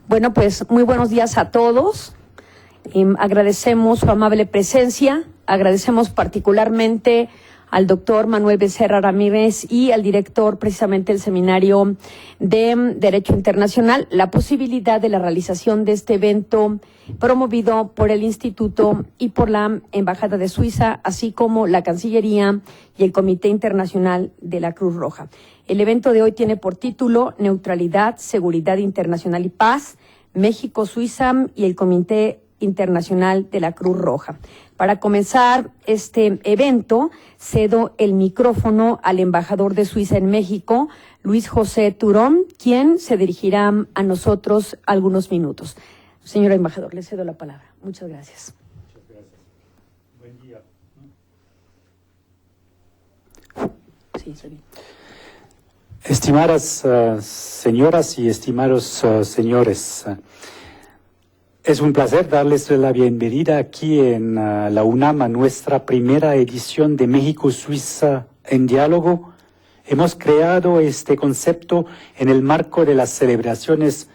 Bueno, pues muy buenos días a todos. Agradecemos su amable presencia, agradecemos particularmente al doctor Manuel Becerra Ramírez y al director precisamente del Seminario de Derecho Internacional la posibilidad de la realización de este evento promovido por el Instituto y por la Embajada de Suiza, así como la Cancillería y el Comité Internacional de la Cruz Roja. El evento de hoy tiene por título Neutralidad, Seguridad Internacional y Paz, México, Suiza y el Comité Internacional de la Cruz Roja. Para comenzar este evento, cedo el micrófono al embajador de Suiza en México, Luis José Turón, quien se dirigirá a nosotros algunos minutos. Señor embajador, le cedo la palabra. Muchas gracias. Muchas gracias. Buen día. Sí, está bien. Estimadas señoras y estimados señores, es un placer darles la bienvenida aquí en la UNAM a nuestra primera edición de México-Suiza en Diálogo. Hemos creado este concepto en el marco de las celebraciones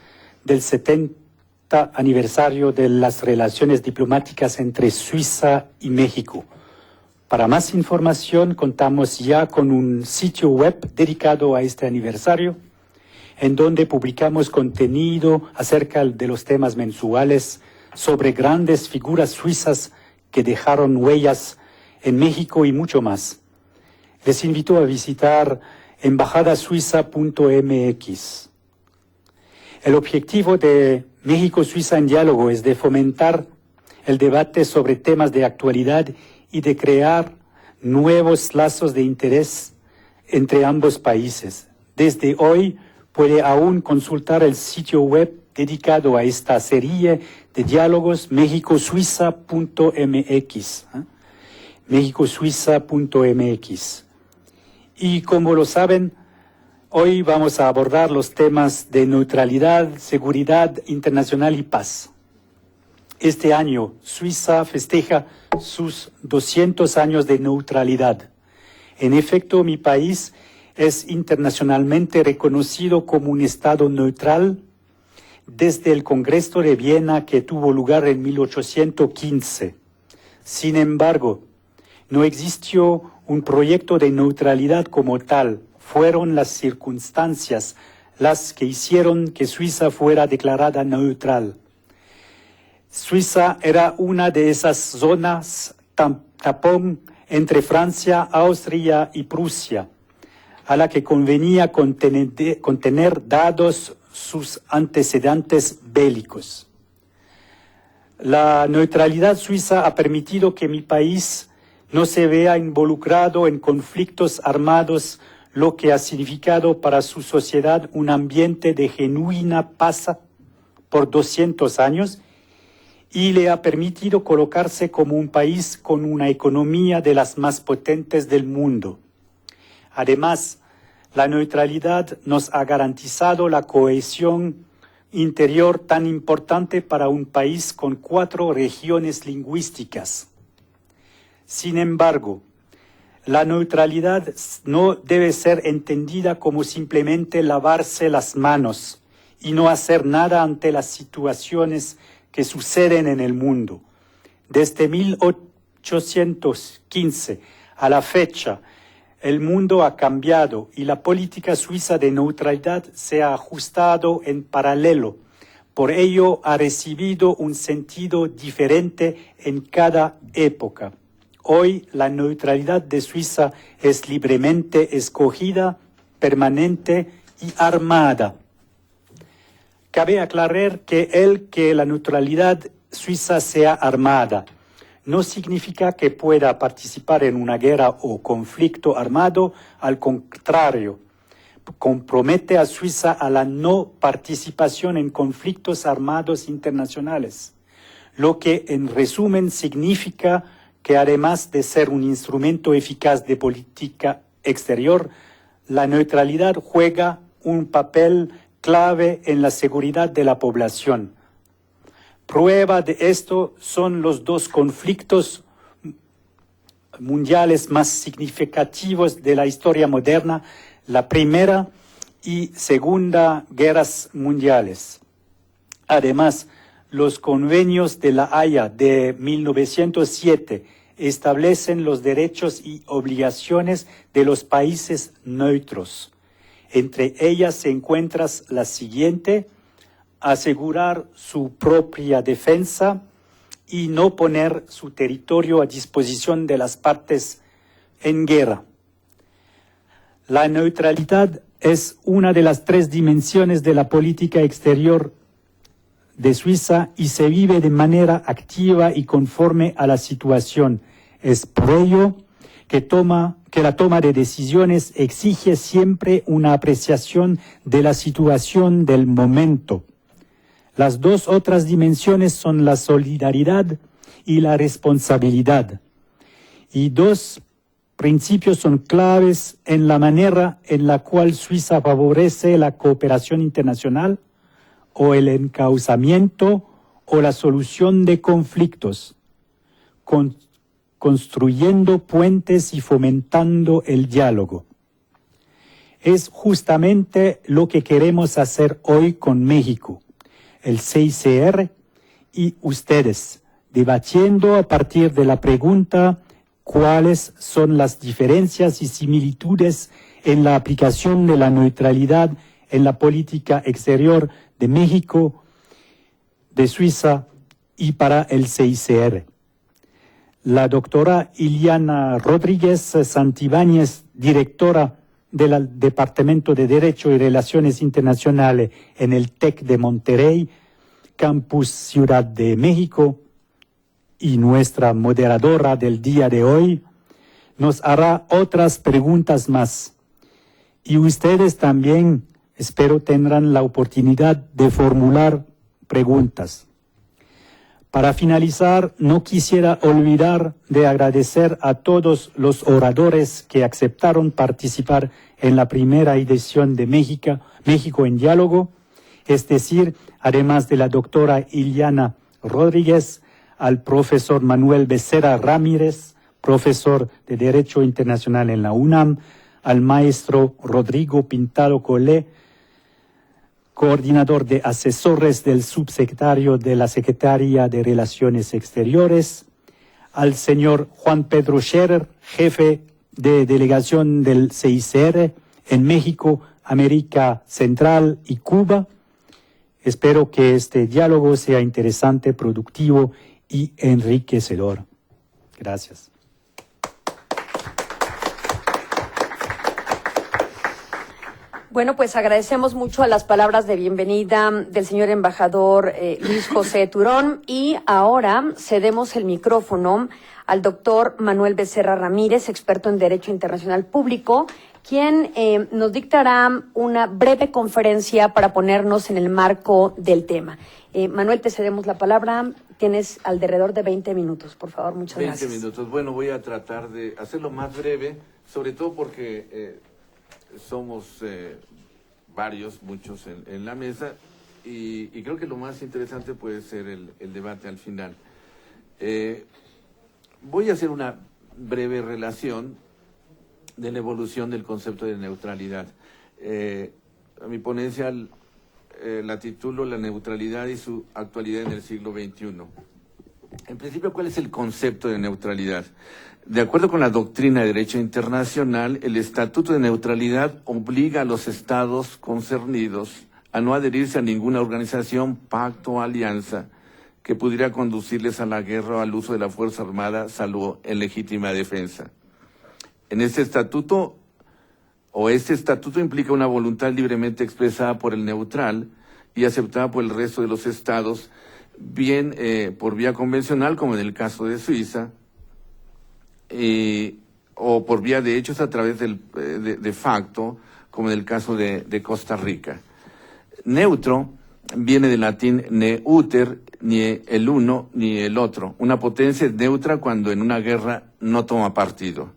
del 70 aniversario de las relaciones diplomáticas entre Suiza y México. Para más información, contamos ya con un sitio web dedicado a este aniversario, en donde publicamos contenido acerca de los temas mensuales sobre grandes figuras suizas que dejaron huellas en México y mucho más. Les invito a visitar embajadasuiza.mx. El objetivo de México-Suiza en Diálogo es de fomentar el debate sobre temas de actualidad y de crear nuevos lazos de interés entre ambos países. Desde hoy puede aún consultar el sitio web dedicado a esta serie de diálogos, mexicosuiza.mx. mexicosuiza.mx. Y como lo saben, hoy vamos a abordar los temas de neutralidad, seguridad internacional y paz. Este año, Suiza festeja sus 200 años de neutralidad. En efecto, mi país es internacionalmente reconocido como un Estado neutral desde el Congreso de Viena que tuvo lugar en 1815. Sin embargo, no existió un proyecto de neutralidad como tal. Fueron las circunstancias las que hicieron que Suiza fuera declarada neutral. Suiza era una de esas zonas tapón entre Francia, Austria y Prusia, a la que convenía contener dados sus antecedentes bélicos. La neutralidad suiza ha permitido que mi país no se vea involucrado en conflictos armados, lo que ha significado para su sociedad un ambiente de genuina paz por 200 años y le ha permitido colocarse como un país con una economía de las más potentes del mundo. Además, la neutralidad nos ha garantizado la cohesión interior tan importante para un país con 4 regiones lingüísticas. Sin embargo, la neutralidad no debe ser entendida como simplemente lavarse las manos y no hacer nada ante las situaciones que suceden en el mundo. Desde 1815 a la fecha, el mundo ha cambiado y la política suiza de neutralidad se ha ajustado en paralelo. Por ello, ha recibido un sentido diferente en cada época. Hoy, la neutralidad de Suiza es libremente escogida, permanente y armada. Cabe aclarar que la neutralidad suiza sea armada no significa que pueda participar en una guerra o conflicto armado. Al contrario, compromete a Suiza a la no participación en conflictos armados internacionales, lo que en resumen significa que además de ser un instrumento eficaz de política exterior, la neutralidad juega un papel clave en la seguridad de la población. Prueba de esto son los 2 conflictos mundiales más significativos de la historia moderna, la Primera y Segunda Guerras Mundiales. Además, los convenios de La Haya de 1907 establecen los derechos y obligaciones de los países neutros. Entre ellas se encuentra la siguiente: asegurar su propia defensa y no poner su territorio a disposición de las partes en guerra. La neutralidad es una de las 3 dimensiones de la política exterior de Suiza y se vive de manera activa y conforme a la situación. Es por ello que la toma de decisiones exige siempre una apreciación de la situación del momento. Las 2 otras dimensiones son la solidaridad y la responsabilidad. Y 2 principios son claves en la manera en la cual Suiza favorece la cooperación internacional o el encauzamiento o la solución de conflictos, construyendo puentes y fomentando el diálogo. Es justamente lo que queremos hacer hoy con México, el CICR y ustedes, debatiendo a partir de la pregunta cuáles son las diferencias y similitudes en la aplicación de la neutralidad en la política exterior de México, de Suiza y para el CICR. La doctora Iliana Rodríguez Santibáñez, directora del Departamento de Derecho y Relaciones Internacionales en el TEC de Monterrey, Campus Ciudad de México, y nuestra moderadora del día de hoy, nos hará otras preguntas más. Y ustedes también, espero, tendrán la oportunidad de formular preguntas. Para finalizar, no quisiera olvidar de agradecer a todos los oradores que aceptaron participar en la primera edición de México en Diálogo, es decir, además de la doctora Iliana Rodríguez, al profesor Manuel Becerra Ramírez, profesor de Derecho Internacional en la UNAM, al maestro Rodrigo Pintado Colé, coordinador de asesores del subsecretario de la Secretaría de Relaciones Exteriores, al señor Juan Pedro Scherer, jefe de delegación del CICR en México, América Central y Cuba. Espero que este diálogo sea interesante, productivo y enriquecedor. Gracias. Bueno, pues agradecemos mucho a las palabras de bienvenida del señor embajador Luis José Turón, y ahora cedemos el micrófono al doctor Manuel Becerra Ramírez, experto en Derecho Internacional Público, quien nos dictará una breve conferencia para ponernos en el marco del tema. Manuel, te cedemos la palabra. Tienes alrededor de 20 minutos, por favor. Muchas gracias. 20 minutos. Bueno, voy a tratar de hacerlo más breve, sobre todo porque somos muchos en la mesa, y creo que lo más interesante puede ser el debate al final. Voy a hacer una breve relación de la evolución del concepto de neutralidad. Mi ponencia la titulo La neutralidad y su actualidad en el siglo XXI. En principio, ¿cuál es el concepto de neutralidad? De acuerdo con la doctrina de derecho internacional, el Estatuto de Neutralidad obliga a los estados concernidos a no adherirse a ninguna organización, pacto o alianza que pudiera conducirles a la guerra o al uso de la fuerza armada, salvo en legítima defensa. Este estatuto implica una voluntad libremente expresada por el neutral y aceptada por el resto de los estados, bien por vía convencional, como en el caso de Suiza, o por vía de hechos a través de facto, como en el caso de Costa Rica. Neutro viene del latín neuter, ni el uno ni el otro. Una potencia es neutra cuando en una guerra no toma partido.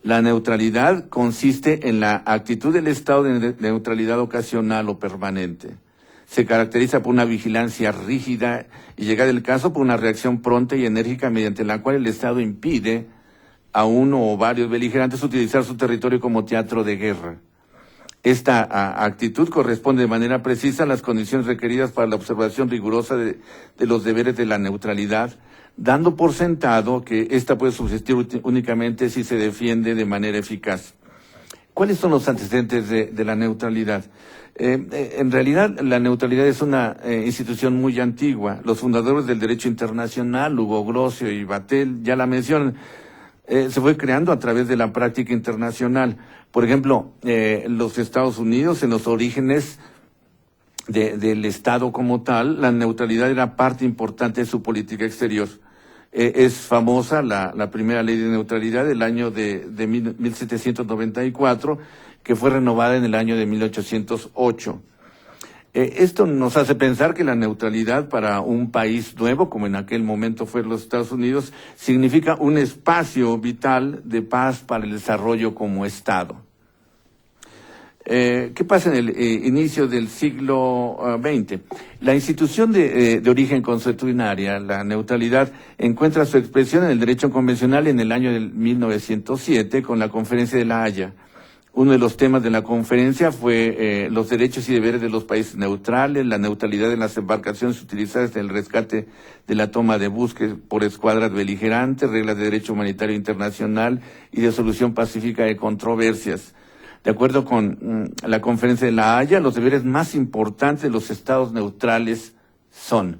La neutralidad consiste en la actitud del estado de neutralidad ocasional o permanente. Se caracteriza por una vigilancia rígida y, llegado el caso, por una reacción pronta y enérgica mediante la cual el Estado impide a uno o varios beligerantes utilizar su territorio como teatro de guerra. Esta actitud corresponde de manera precisa a las condiciones requeridas para la observación rigurosa de los deberes de la neutralidad, dando por sentado que ésta puede subsistir únicamente si se defiende de manera eficaz. ¿Cuáles son los antecedentes de la neutralidad? En realidad, la neutralidad es una institución muy antigua. Los fundadores del derecho internacional, Hugo Grocio y Vattel, ya la mencionan, se fue creando a través de la práctica internacional. Por ejemplo, los Estados Unidos, en los orígenes del Estado como tal, la neutralidad era parte importante de su política exterior. Es famosa la primera ley de neutralidad del año de 1794, que fue renovada en el año de 1808. Esto nos hace pensar que la neutralidad para un país nuevo, como en aquel momento fue los Estados Unidos, significa un espacio vital de paz para el desarrollo como Estado. ¿Qué pasa en el inicio del siglo XX? La institución de origen consuetudinaria, la neutralidad, encuentra su expresión en el derecho convencional en el año de 1907 con la Conferencia de La Haya. Uno de los temas de la conferencia fue los derechos y deberes de los países neutrales, la neutralidad de las embarcaciones utilizadas en el rescate de la toma de buques por escuadras beligerantes, reglas de derecho humanitario internacional y de solución pacífica de controversias. De acuerdo con la Conferencia de La Haya, los deberes más importantes de los estados neutrales son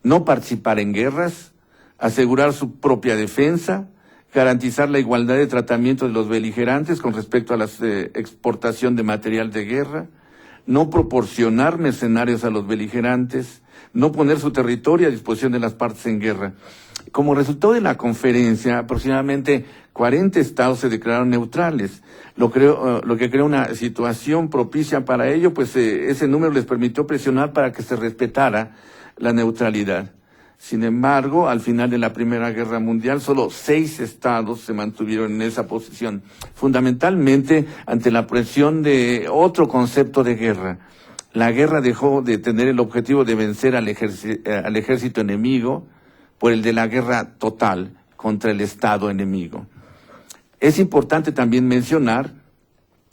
no participar en guerras, asegurar su propia defensa, garantizar la igualdad de tratamiento de los beligerantes con respecto a la exportación de material de guerra, no proporcionar mercenarios a los beligerantes, no poner su territorio a disposición de las partes en guerra. Como resultado de la conferencia, aproximadamente 40 estados se declararon neutrales, lo que creó una situación propicia para ello, pues ese número les permitió presionar para que se respetara la neutralidad. Sin embargo, al final de la Primera Guerra Mundial, solo 6 estados se mantuvieron en esa posición, fundamentalmente ante la presión de otro concepto de guerra. La guerra dejó de tener el objetivo de vencer al ejército enemigo por el de la guerra total contra el Estado enemigo. Es importante también mencionar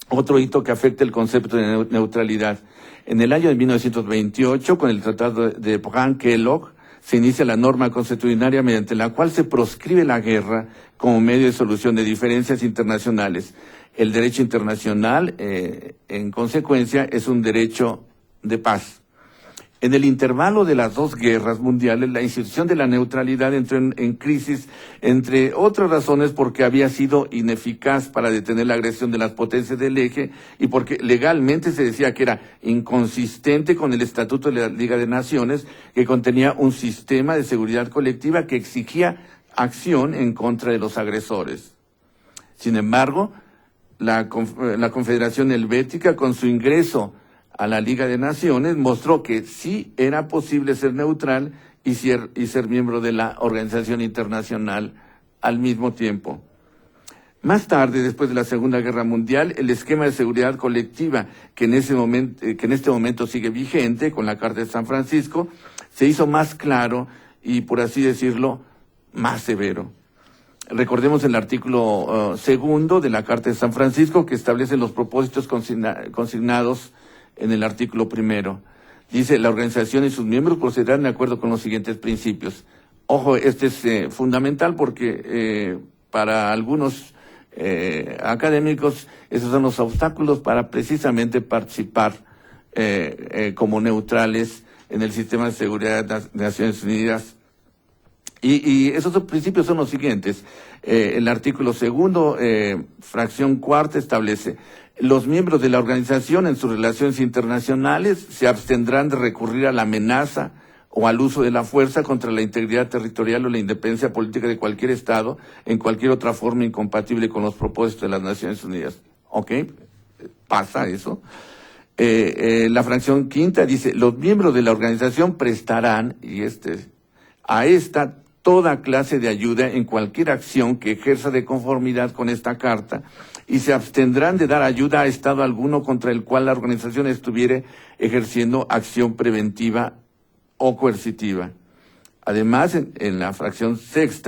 otro hito que afecta el concepto de neutralidad. En el año de 1928, con el Tratado de Abraham-Kellogg, se inicia la norma consuetudinaria mediante la cual se proscribe la guerra como medio de solución de diferencias internacionales. El derecho internacional, en consecuencia, es un derecho de paz. En el intervalo de las 2 guerras mundiales, la institución de la neutralidad entró en crisis, entre otras razones porque había sido ineficaz para detener la agresión de las potencias del eje y porque legalmente se decía que era inconsistente con el Estatuto de la Liga de Naciones, que contenía un sistema de seguridad colectiva que exigía acción en contra de los agresores. Sin embargo, la Confederación Helvética, con su ingreso a la Liga de Naciones, mostró que sí era posible ser neutral y ser miembro de la organización internacional al mismo tiempo. Más tarde, después de la Segunda Guerra Mundial, el esquema de seguridad colectiva que en este momento sigue vigente con la Carta de San Francisco, se hizo más claro y, por así decirlo, más severo. Recordemos el artículo 2 de la Carta de San Francisco, que establece los propósitos consignados en el artículo 1. Dice: la organización y sus miembros procederán de acuerdo con los siguientes principios. Ojo, este es fundamental porque para algunos académicos esos son los obstáculos para precisamente participar como neutrales en el sistema de seguridad de Naciones Unidas. Y esos principios son los siguientes. El artículo 2, fracción 4, establece: los miembros de la organización en sus relaciones internacionales se abstendrán de recurrir a la amenaza o al uso de la fuerza contra la integridad territorial o la independencia política de cualquier Estado en cualquier otra forma incompatible con los propósitos de las Naciones Unidas. ¿Ok? ¿Pasa eso? La fracción 5 dice: los miembros de la organización prestarán, a esta toda clase de ayuda en cualquier acción que ejerza de conformidad con esta carta, y se abstendrán de dar ayuda a Estado alguno contra el cual la organización estuviere ejerciendo acción preventiva o coercitiva. Además, en la fracción 6,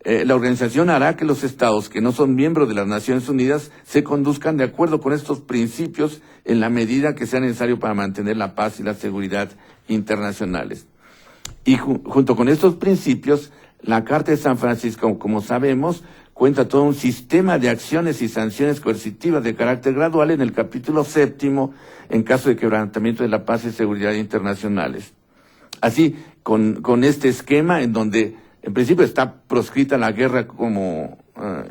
La organización hará que los estados que no son miembros de las Naciones Unidas se conduzcan de acuerdo con estos principios en la medida que sea necesario para mantener la paz y la seguridad internacionales. Y junto con estos principios, la Carta de San Francisco, como sabemos, cuenta todo un sistema de acciones y sanciones coercitivas de carácter gradual en el capítulo 7, en caso de quebrantamiento de la paz y seguridad internacionales. Así, con este esquema en donde en principio está proscrita la guerra como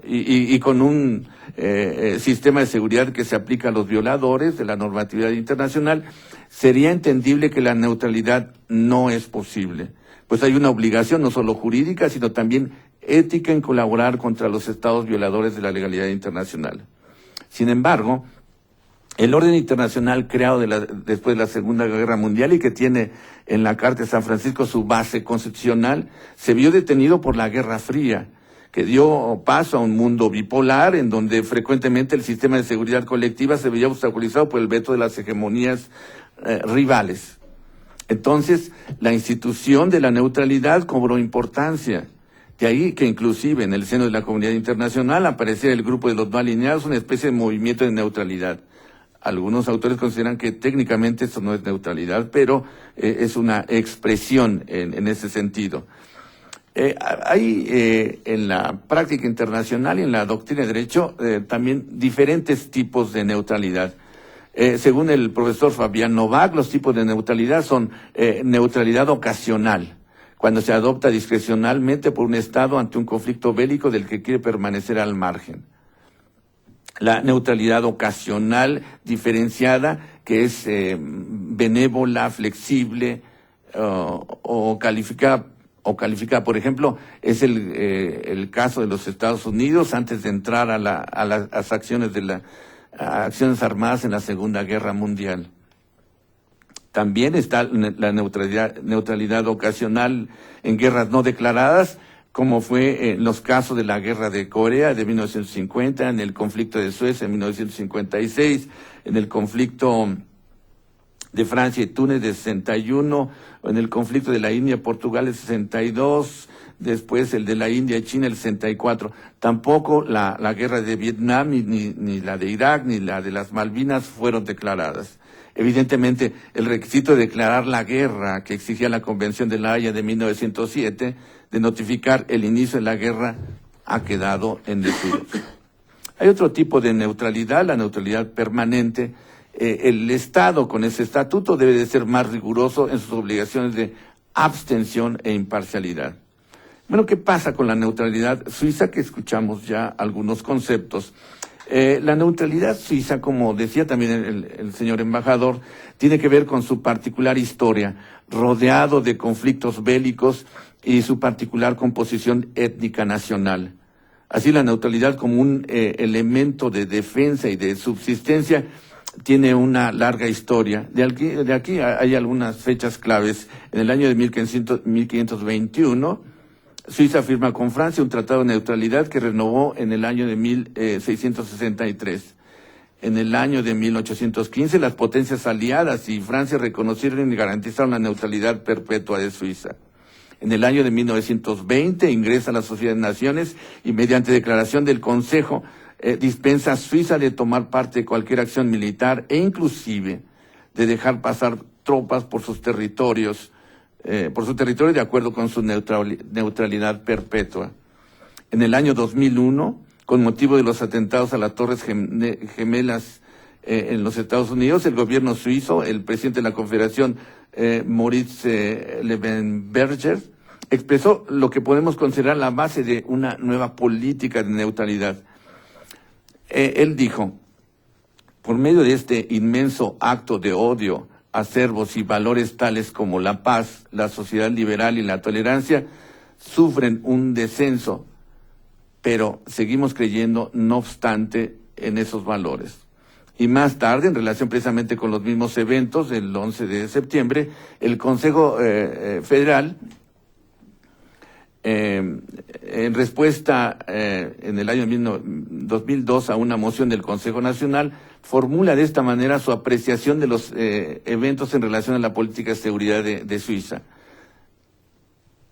y con un sistema de seguridad que se aplica a los violadores de la normatividad internacional, sería entendible que la neutralidad no es posible, pues hay una obligación no solo jurídica, sino también ética en colaborar contra los estados violadores de la legalidad internacional. Sin embargo, el orden internacional creado después de la Segunda Guerra Mundial y que tiene en la Carta de San Francisco su base constitucional, se vio detenido por la Guerra Fría, que dio paso a un mundo bipolar en donde frecuentemente el sistema de seguridad colectiva se veía obstaculizado por el veto de las hegemonías rivales. Entonces, la institución de la neutralidad cobró importancia. De ahí que inclusive en el seno de la comunidad internacional aparecía el grupo de los no alineados, una especie de movimiento de neutralidad. Algunos autores consideran que técnicamente esto no es neutralidad, pero es una expresión en ese sentido. Hay en la práctica internacional y en la doctrina de derecho también diferentes tipos de neutralidad. Según el profesor Fabián Novak, los tipos de neutralidad son neutralidad ocasional, cuando se adopta discrecionalmente por un Estado ante un conflicto bélico del que quiere permanecer al margen. La neutralidad ocasional diferenciada, que es benévola, flexible o calificada, por ejemplo, es el caso de los Estados Unidos antes de entrar a las acciones acciones armadas en la Segunda Guerra Mundial. También está la neutralidad ocasional en guerras no declaradas, como fue en los casos de la Guerra de Corea de 1950, en el conflicto de Suez en 1956, en el conflicto de Francia y Túnez de 61, o en el conflicto de la India-Portugal de 62, después el de la India y China el 64. Tampoco la guerra de Vietnam, ni la de Irak, ni la de las Malvinas fueron declaradas. Evidentemente, el requisito de declarar la guerra que exigía la Convención de La Haya de 1907, de notificar el inicio de la guerra, ha quedado en desuso. Hay otro tipo de neutralidad, la neutralidad permanente. El Estado, con ese estatuto, debe de ser más riguroso en sus obligaciones de abstención e imparcialidad. Bueno, ¿qué pasa con la neutralidad suiza? Que escuchamos ya algunos conceptos. La neutralidad suiza, como decía también el señor embajador, tiene que ver con su particular historia, rodeado de conflictos bélicos y su particular composición étnica nacional. Así, la neutralidad como un elemento de defensa y de subsistencia tiene una larga historia. De aquí hay algunas fechas claves. En el año de 1521, Suiza firma con Francia un tratado de neutralidad que renovó en el año de 1663. En el año de 1815, las potencias aliadas y Francia reconocieron y garantizaron la neutralidad perpetua de Suiza. En el año de 1920 ingresa a la Sociedad de Naciones y mediante declaración del Consejo dispensa a Suiza de tomar parte de cualquier acción militar e inclusive de dejar pasar tropas por su territorio de acuerdo con su neutralidad perpetua. En el año 2001, con motivo de los atentados a las Torres Gemelas en los Estados Unidos, el gobierno suizo, el presidente de la Confederación, Moritz Leuenberger, expresó lo que podemos considerar la base de una nueva política de neutralidad. Él dijo: por medio de este inmenso acto de odio, acervos y valores tales como la paz, la sociedad liberal y la tolerancia sufren un descenso, pero seguimos creyendo, no obstante, en esos valores. Y más tarde, en relación precisamente con los mismos eventos, el 11 de septiembre, el Consejo Federal, en respuesta en el año 2002 a una moción del Consejo Nacional, formula de esta manera su apreciación de los eventos en relación a la política de seguridad de Suiza.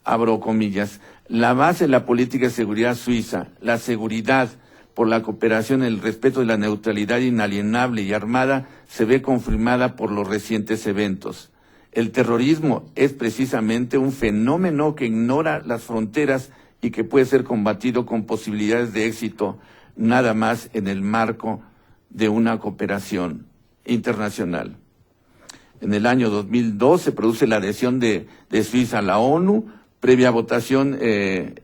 abro comillas, la base de la política de seguridad suiza, la seguridad por la cooperación, el respeto de la neutralidad inalienable y armada, se ve confirmada por los recientes eventos. El terrorismo es precisamente un fenómeno que ignora las fronteras y que puede ser combatido con posibilidades de éxito, nada más en el marco de una cooperación internacional. En el año 2002 se produce la adhesión de Suiza a la ONU, previa votación en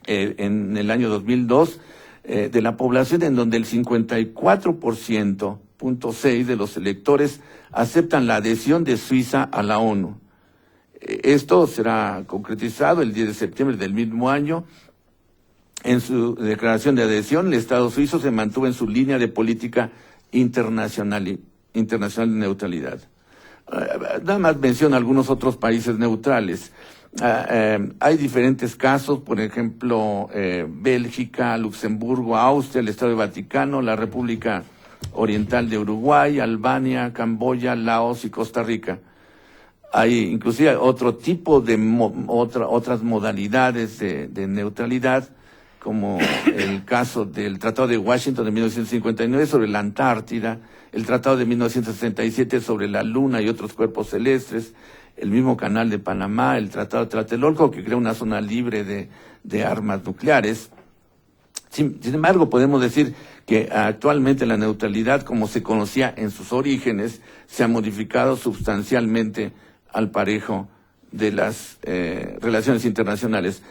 el año 2002 de la población, en donde el 54.6% de los electores aceptan la adhesión de Suiza a la ONU. Esto será concretizado el 10 de septiembre del mismo año. En su declaración de adhesión, el Estado suizo se mantuvo en su línea de política internacional de neutralidad. Nada más menciono algunos otros países neutrales. Hay diferentes casos, por ejemplo, Bélgica, Luxemburgo, Austria, el Estado de Vaticano, la República Oriental de Uruguay, Albania, Camboya, Laos y Costa Rica. Hay inclusive otro tipo de otras modalidades de neutralidad, como el caso del Tratado de Washington de 1959 sobre la Antártida, el Tratado de 1967 sobre la Luna y otros cuerpos celestes, el mismo Canal de Panamá, el Tratado de Tlatelolco, que crea una zona libre de armas nucleares. Sin embargo, podemos decir que actualmente la neutralidad, como se conocía en sus orígenes, se ha modificado sustancialmente al parejo de las relaciones internacionales.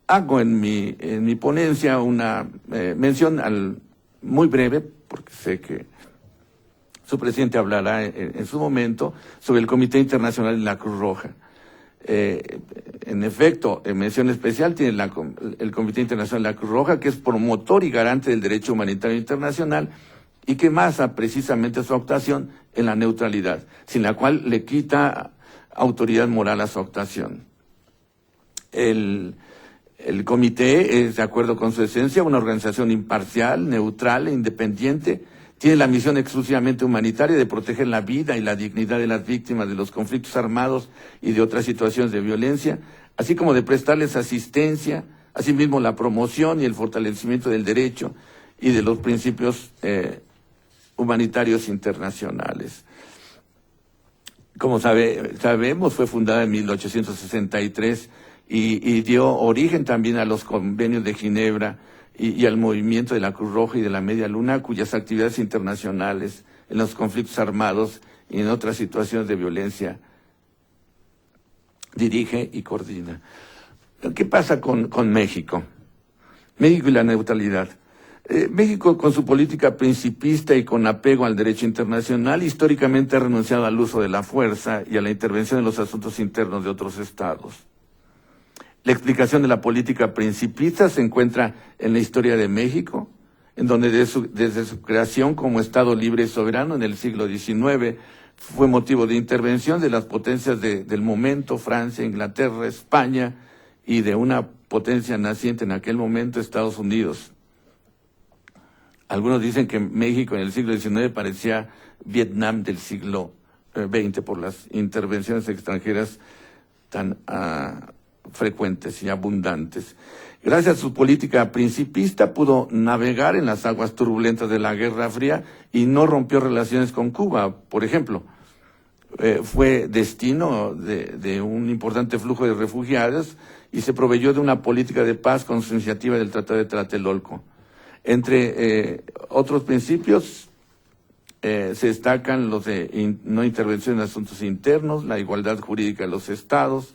Hago en mi ponencia una mención muy breve, porque sé que su presidente hablará en su momento, sobre el Comité Internacional de la Cruz Roja. En efecto, en mención especial tiene el Comité Internacional de la Cruz Roja, que es promotor y garante del derecho humanitario internacional y que basa precisamente su actuación en la neutralidad, sin la cual le quita autoridad moral a su actuación. El comité es, de acuerdo con su esencia, una organización imparcial, neutral e independiente. Tiene la misión exclusivamente humanitaria de proteger la vida y la dignidad de las víctimas de los conflictos armados y de otras situaciones de violencia, así como de prestarles asistencia, asimismo la promoción y el fortalecimiento del derecho y de los principios humanitarios internacionales. Como sabemos, fue fundada en 1863 y dio origen también a los convenios de Ginebra y al movimiento de la Cruz Roja y de la Media Luna, cuyas actividades internacionales en los conflictos armados y en otras situaciones de violencia dirige y coordina. ¿Qué pasa con México? México y la neutralidad. México, con su política principista y con apego al derecho internacional, históricamente ha renunciado al uso de la fuerza y a la intervención en los asuntos internos de otros estados. La explicación de la política principista se encuentra en la historia de México, en donde desde su creación como Estado libre y soberano en el siglo XIX fue motivo de intervención de las potencias del momento, Francia, Inglaterra, España, y de una potencia naciente en aquel momento, Estados Unidos. Algunos dicen que México en el siglo XIX parecía Vietnam del siglo XX por las intervenciones extranjeras tan frecuentes y abundantes. Gracias a su política principista pudo navegar en las aguas turbulentas de la Guerra Fría y no rompió relaciones con Cuba, por ejemplo. Fue destino de un importante flujo de refugiados y se proveyó de una política de paz con su iniciativa del Tratado de Tlatelolco. Entre otros principios se destacan los de no intervención en asuntos internos, la igualdad jurídica de los estados,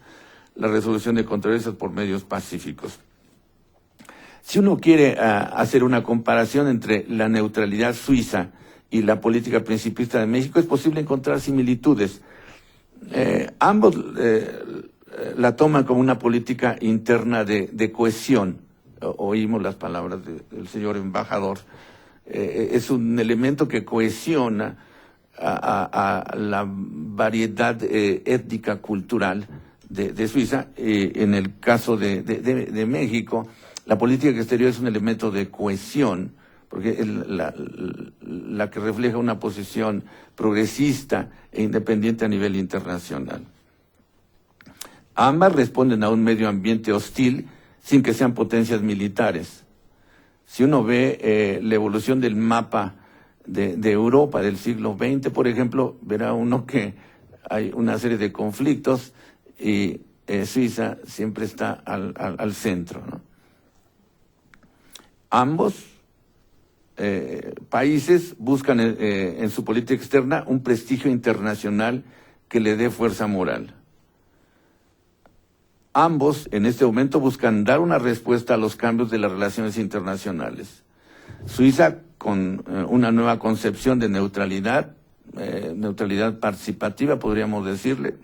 la resolución de controversias por medios pacíficos. Si uno quiere hacer una comparación entre la neutralidad suiza y la política principista de México, es posible encontrar similitudes. Ambos la toman como una política interna de cohesión. Oímos las palabras del señor embajador. Es un elemento que cohesiona a la variedad étnica cultural de Suiza. En el caso de México, la política exterior es un elemento de cohesión, porque es la que refleja una posición progresista e independiente a nivel internacional. Ambas responden a un medio ambiente hostil sin que sean potencias militares. Si uno ve la evolución del mapa de Europa del siglo XX, por ejemplo, verá uno que hay una serie de conflictos y Suiza siempre está al centro, ¿no? Ambos países buscan en su política externa un prestigio internacional que le dé fuerza moral. Ambos, en este momento, buscan dar una respuesta a los cambios de las relaciones internacionales. Suiza con una nueva concepción de neutralidad, neutralidad participativa, podríamos decirle,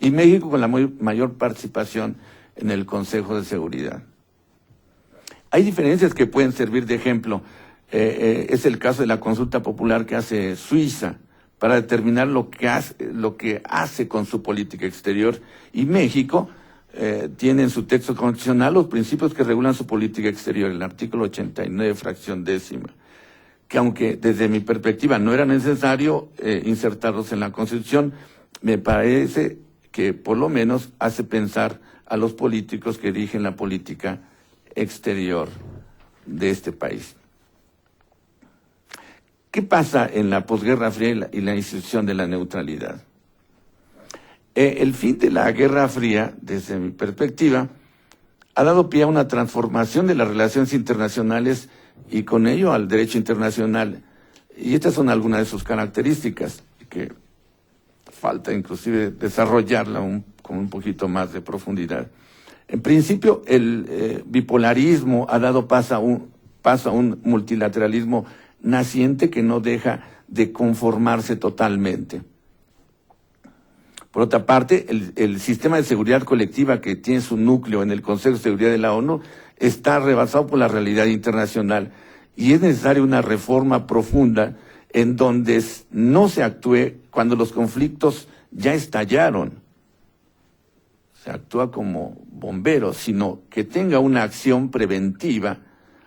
y México con la mayor participación en el Consejo de Seguridad. Hay diferencias que pueden servir de ejemplo. Es el caso de la consulta popular que hace Suiza para determinar lo que hace con su política exterior, y México tiene en su texto constitucional los principios que regulan su política exterior, el artículo 89, fracción 10ª, que aunque desde mi perspectiva no era necesario insertarlos en la Constitución, me parece que por lo menos hace pensar a los políticos que dirigen la política exterior de este país. ¿Qué pasa en la posguerra fría y la institución de la neutralidad? El fin de la Guerra Fría, desde mi perspectiva, ha dado pie a una transformación de las relaciones internacionales y con ello al derecho internacional. Y estas son algunas de sus características, que falta inclusive desarrollarla con un poquito más de profundidad. En principio, el bipolarismo ha dado paso a un multilateralismo naciente que no deja de conformarse totalmente. Por otra parte, el sistema de seguridad colectiva que tiene su núcleo en el Consejo de Seguridad de la ONU está rebasado por la realidad internacional y es necesaria una reforma profunda en donde no se actúe cuando los conflictos ya estallaron. Se actúa como bomberos, sino que tenga una acción preventiva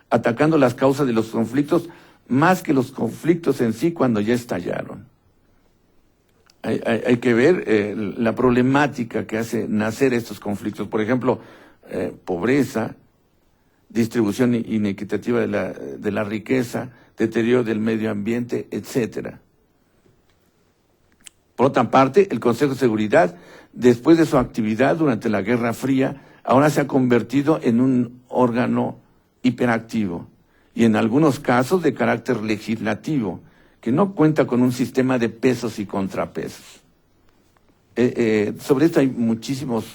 atacando las causas de los conflictos más que los conflictos en sí cuando ya estallaron. Hay que ver la problemática que hace nacer estos conflictos. Por ejemplo, pobreza, distribución inequitativa de la riqueza, deterioro del medio ambiente, etcétera. Por otra parte, el Consejo de Seguridad, después de su actividad durante la Guerra Fría, ahora se ha convertido en un órgano hiperactivo y en algunos casos de carácter legislativo, que no cuenta con un sistema de pesos y contrapesos. Sobre esto hay muchísimos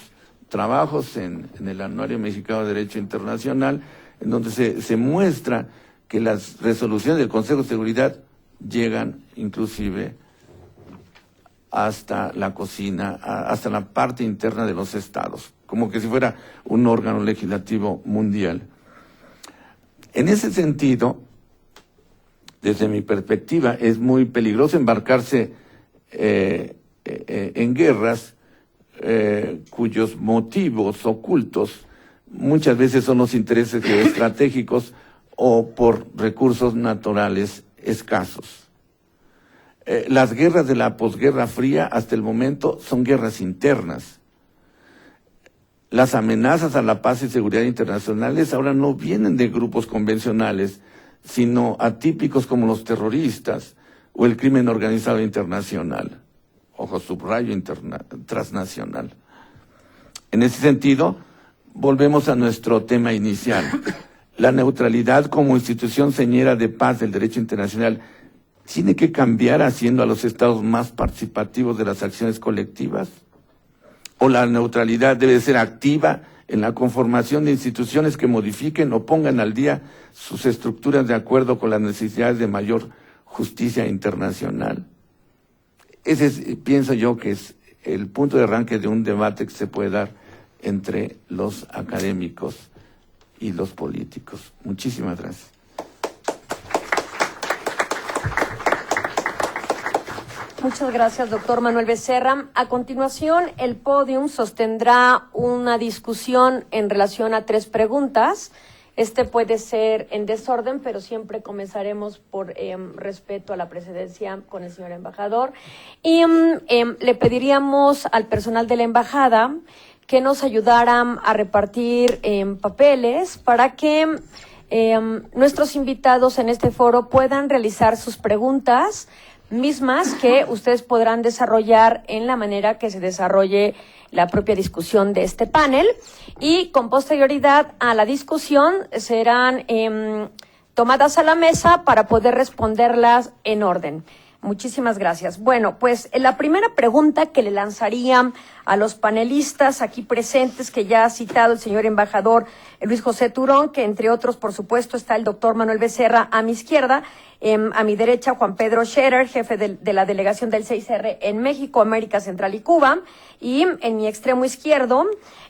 trabajos en el Anuario Mexicano de Derecho Internacional, en donde se muestra que las resoluciones del Consejo de Seguridad llegan inclusive hasta la cocina, hasta la parte interna de los estados, como que si fuera un órgano legislativo mundial. En ese sentido, desde mi perspectiva, es muy peligroso embarcarse en guerras cuyos motivos ocultos muchas veces son los intereses geoestratégicos o por recursos naturales escasos. Las guerras de la posguerra fría hasta el momento son guerras internas. Las amenazas a la paz y seguridad internacionales ahora no vienen de grupos convencionales, sino atípicos como los terroristas o el crimen organizado internacional, ojo, subrayo transnacional. En ese sentido, volvemos a nuestro tema inicial. La neutralidad como institución señera de paz del derecho internacional tiene que cambiar haciendo a los estados más participativos de las acciones colectivas, o la neutralidad debe ser activa en la conformación de instituciones que modifiquen o pongan al día sus estructuras de acuerdo con las necesidades de mayor justicia internacional. Ese es, pienso yo, que es el punto de arranque de un debate que se puede dar entre los académicos y los políticos. Muchísimas gracias. Muchas gracias, doctor Manuel Becerra. A continuación, el pódium sostendrá una discusión en relación a 3 preguntas. Puede ser en desorden, pero siempre comenzaremos por respeto a la presidencia con el señor embajador. Y le pediríamos al personal de la embajada que nos ayudaran a repartir papeles para que nuestros invitados en este foro puedan realizar sus preguntas, mismas que ustedes podrán desarrollar en la manera que se desarrolle la propia discusión de este panel, y con posterioridad a la discusión serán tomadas a la mesa para poder responderlas en orden. Muchísimas gracias. Bueno, pues la primera pregunta que le lanzaría a los panelistas aquí presentes, que ya ha citado el señor embajador Luis José Turón, que entre otros, por supuesto, está el doctor Manuel Becerra a mi izquierda, a mi derecha Juan Pedro Scherer, jefe de la delegación del 6R en México, América Central y Cuba, y en mi extremo izquierdo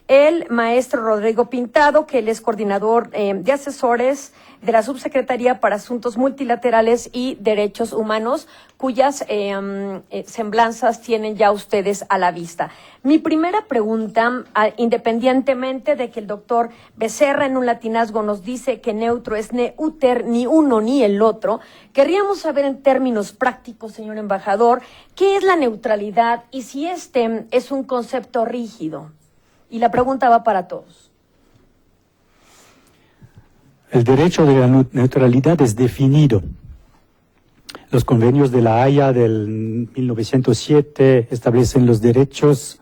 el maestro Rodrigo Pintado, que él es coordinador de asesores de la Subsecretaría para Asuntos Multilaterales y Derechos Humanos, cuyas semblanzas tienen ya ustedes a la vista. Mi primera pregunta, independientemente de que el doctor Becerra en un latinazgo nos dice que neutro es neuter, ni uno ni el otro, querríamos saber en términos prácticos, señor embajador, ¿qué es la neutralidad y si este es un concepto rígido? Y la pregunta va para todos. El derecho de la neutralidad es definido. Los convenios de La Haya del 1907 establecen los derechos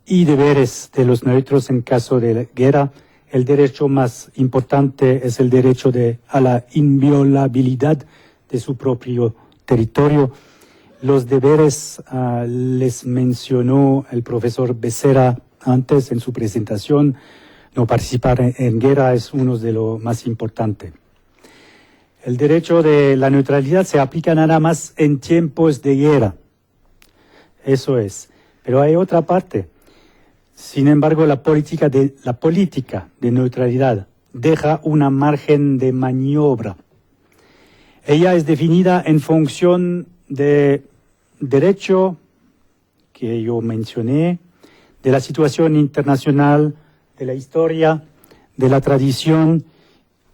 y deberes de los neutros en caso de guerra. El derecho más importante es el derecho a la inviolabilidad de su propio territorio. Los deberes les mencionó el profesor Becerra antes en su presentación. No participar en guerra es uno de los más importantes. El derecho de la neutralidad se aplica nada más en tiempos de guerra. Eso es. Pero hay otra parte. Sin embargo, la política de neutralidad deja una margen de maniobra. Ella es definida en función de derecho que yo mencioné, de la situación internacional, de la historia, de la tradición,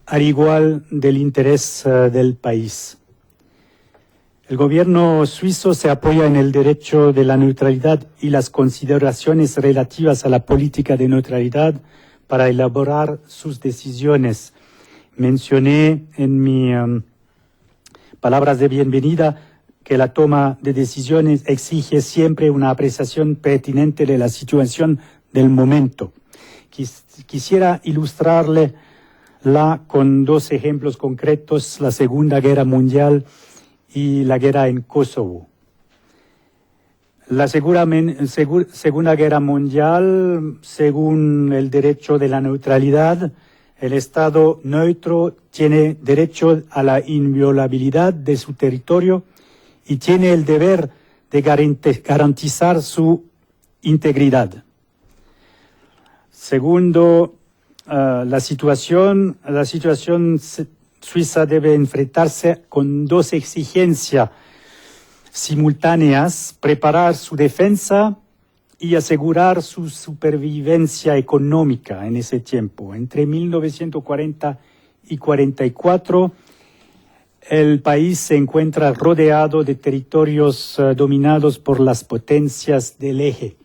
al igual del interés del país. El gobierno suizo se apoya en el derecho de la neutralidad y las consideraciones relativas a la política de neutralidad para elaborar sus decisiones. Mencioné en mis palabras de bienvenida que la toma de decisiones exige siempre una apreciación pertinente de la situación del momento. Quisiera ilustrarle con dos ejemplos concretos, la Segunda Guerra Mundial y la guerra en Kosovo. La Segunda Guerra Mundial, según el derecho de la neutralidad, el Estado neutro tiene derecho a la inviolabilidad de su territorio y tiene el deber de garantizar su integridad. Segundo, la situación suiza debe enfrentarse con dos exigencias simultáneas: preparar su defensa y asegurar su supervivencia económica en ese tiempo. Entre 1940 y 1944, el país se encuentra rodeado de territorios dominados por las potencias del eje.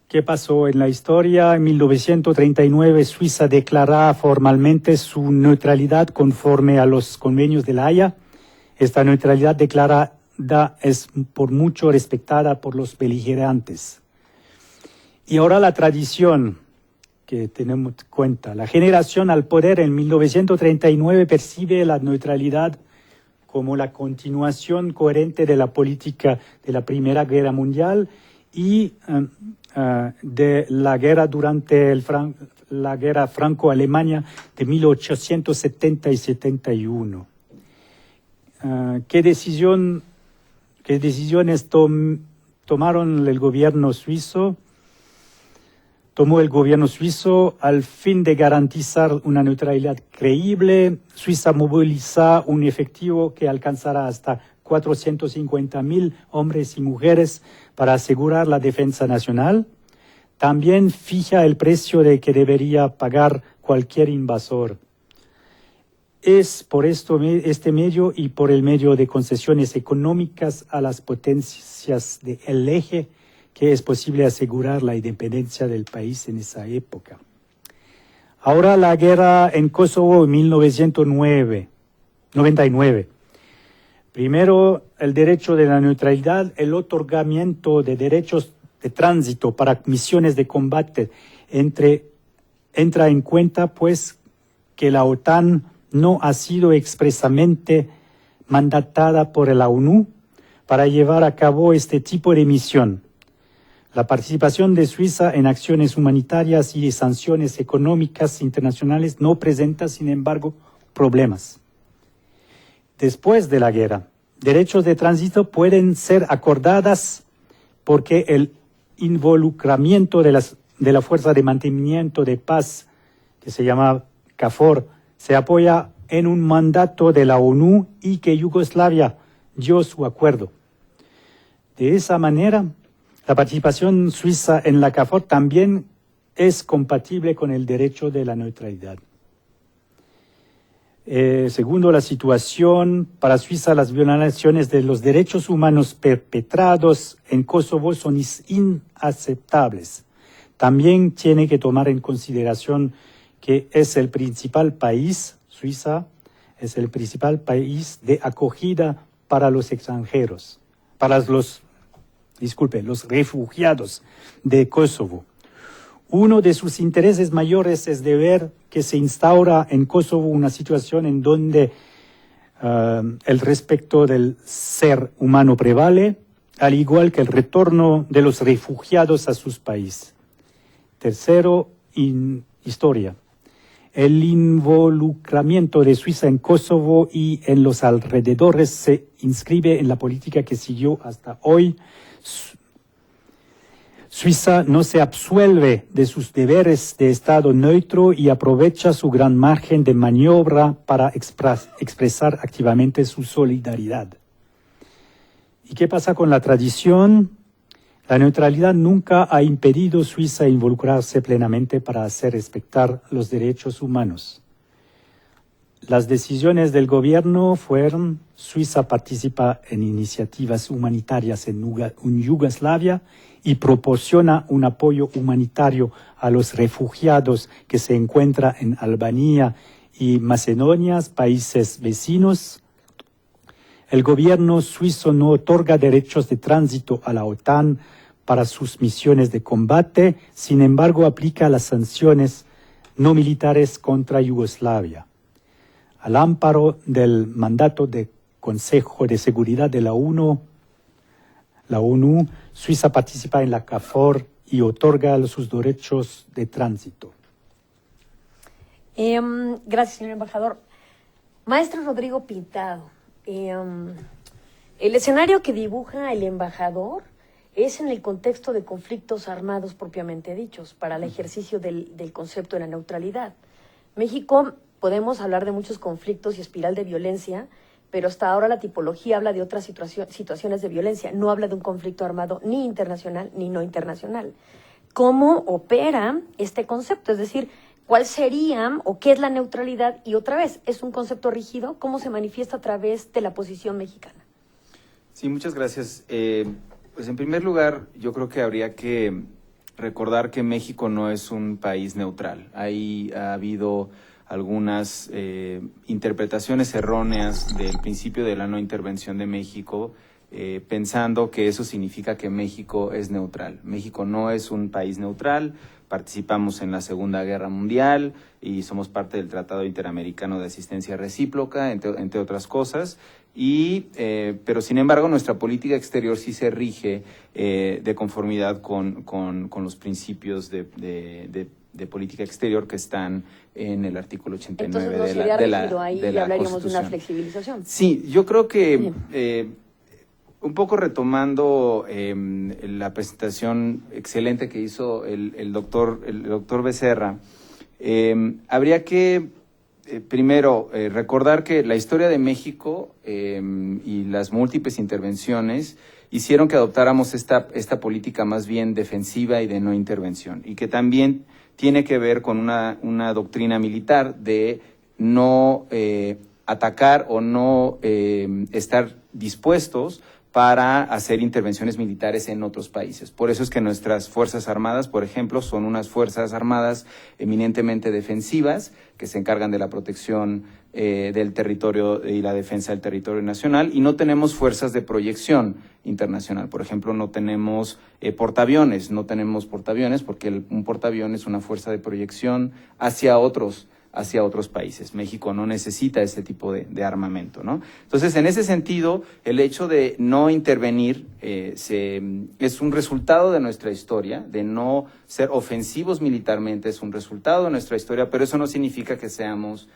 ¿Qué pasó en la historia? En 1939, Suiza declara formalmente su neutralidad conforme a los convenios de La Haya. Esta neutralidad declarada es por mucho respetada por los beligerantes. Y ahora la tradición que tenemos en cuenta. La generación al poder en 1939 percibe la neutralidad como la continuación coherente de la política de la Primera Guerra Mundial y de la guerra durante la guerra franco-alemana de 1870 y 71. ¿Qué decisiones tomaron el gobierno suizo? Tomó el gobierno suizo al fin de garantizar una neutralidad creíble. Suiza moviliza un efectivo que alcanzará hasta 450.000 hombres y mujeres para asegurar la defensa nacional. También fija el precio de que debería pagar cualquier invasor. Es por este medio y por el medio de concesiones económicas a las potencias del eje que es posible asegurar la independencia del país en esa época. Ahora la guerra en Kosovo en 1999. Primero, el derecho de la neutralidad, el otorgamiento de derechos de tránsito para misiones de combate entra en cuenta, pues, que la OTAN no ha sido expresamente mandatada por la ONU para llevar a cabo este tipo de misión. La participación de Suiza en acciones humanitarias y sanciones económicas internacionales no presenta, sin embargo, problemas. Después de la guerra, derechos de tránsito pueden ser acordadas porque el involucramiento de la Fuerza de Mantenimiento de Paz, que se llama KFOR, se apoya en un mandato de la ONU y que Yugoslavia dio su acuerdo. De esa manera, la participación suiza en la KFOR también es compatible con el derecho de la neutralidad. Segundo la situación, para Suiza las violaciones de los derechos humanos perpetrados en Kosovo son inaceptables. También tiene que tomar en consideración que es el principal país, Suiza, es el principal país de acogida para los extranjeros, para los refugiados de Kosovo. Uno de sus intereses mayores es de ver que se instaura en Kosovo una situación en donde el respeto del ser humano prevale, al igual que el retorno de los refugiados a sus países. Tercero, historia. El involucramiento de Suiza en Kosovo y en los alrededores se inscribe en la política que siguió hasta hoy. Suiza no se absuelve de sus deberes de Estado neutro y aprovecha su gran margen de maniobra para expresar activamente su solidaridad. ¿Y qué pasa con la tradición? La neutralidad nunca ha impedido a Suiza involucrarse plenamente para hacer respetar los derechos humanos. Las decisiones del gobierno fueron: Suiza participa en iniciativas humanitarias en Yugoslavia y proporciona un apoyo humanitario a los refugiados que se encuentran en Albania y Macedonia, países vecinos. El gobierno suizo no otorga derechos de tránsito a la OTAN para sus misiones de combate, sin embargo aplica las sanciones no militares contra Yugoslavia. Al amparo del mandato del Consejo de Seguridad de la ONU, Suiza participa en la KFOR y otorga sus derechos de tránsito. Gracias, señor embajador. Maestro Rodrigo Pintado, el escenario que dibuja el embajador es en el contexto de conflictos armados propiamente dichos, para el ejercicio del concepto de la neutralidad. México, podemos hablar de muchos conflictos y espiral de violencia, pero hasta ahora la tipología habla de otras situaciones de violencia, no habla de un conflicto armado ni internacional ni no internacional. ¿Cómo opera este concepto? Es decir, ¿cuál sería o qué es la neutralidad? Y otra vez, ¿es un concepto rígido? ¿Cómo se manifiesta a través de la posición mexicana? Sí, muchas gracias. Pues en primer lugar, yo creo que habría que recordar que México no es un país neutral. Ahí ha habido algunas interpretaciones erróneas del principio de la no intervención de México, pensando que eso significa que México es neutral. México no es un país neutral, participamos en la Segunda Guerra Mundial y somos parte del Tratado Interamericano de Asistencia Recíproca, entre otras cosas, pero sin embargo nuestra política exterior sí se rige de conformidad con los principios de política exterior que están en el artículo 89 Entonces, de la ahí de la hablaríamos de Constitución. una flexibilización. Sí, yo creo que un poco retomando la presentación excelente que hizo el doctor Becerra, habría que primero recordar que la historia de México y las múltiples intervenciones hicieron que adoptáramos esta política más bien defensiva y de no intervención, y que también tiene que ver con una doctrina militar de no atacar o no estar dispuestos para hacer intervenciones militares en otros países. Por eso es que nuestras Fuerzas Armadas, por ejemplo, son unas Fuerzas Armadas eminentemente defensivas que se encargan de la protección del territorio y la defensa del territorio nacional, y no tenemos fuerzas de proyección internacional. Por ejemplo, no tenemos portaaviones porque un portaaviones es una fuerza de proyección hacia otros países. México no necesita ese tipo de armamento, ¿no? Entonces, en ese sentido, el hecho de no intervenir es un resultado de nuestra historia, de no ser ofensivos militarmente, es un resultado de nuestra historia, pero eso no significa que seamos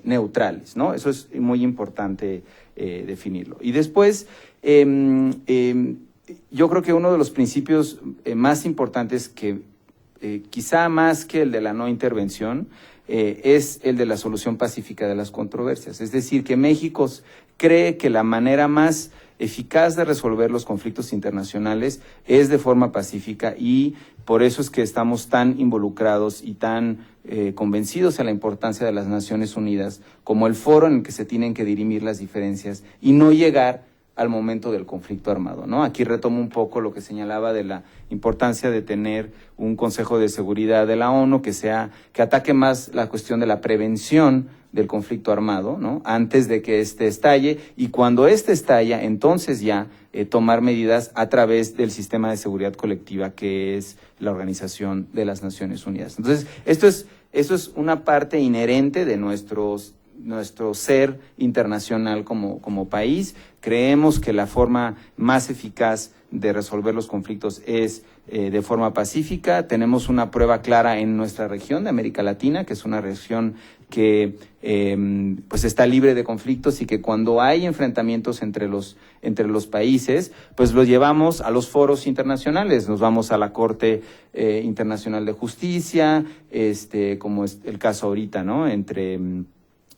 neutrales, ¿no? Eso es muy importante definirlo. Y después, yo creo que uno de los principios más importantes que quizá más que el de la no intervención, es el de la solución pacífica de las controversias. Es decir, que México cree que la manera más eficaz de resolver los conflictos internacionales es de forma pacífica, y por eso es que estamos tan involucrados y tan convencidos de la importancia de las Naciones Unidas como el foro en el que se tienen que dirimir las diferencias y no llegar al momento del conflicto armado, ¿no? Aquí retomo un poco lo que señalaba de la importancia de tener un Consejo de Seguridad de la ONU que ataque más la cuestión de la prevención del conflicto armado, ¿no? Antes de que éste estalle, y cuando éste estalla, entonces ya tomar medidas a través del sistema de seguridad colectiva que es la Organización de las Naciones Unidas. Entonces, esto es una parte inherente de nuestro ser internacional como país. Creemos que la forma más eficaz de resolver los conflictos es de forma pacífica. Tenemos una prueba clara en nuestra región de América Latina, que es una región que pues está libre de conflictos, y que cuando hay enfrentamientos entre los países, pues los llevamos a los foros internacionales. Nos vamos a la Corte Internacional de Justicia, como es el caso ahorita, ¿no?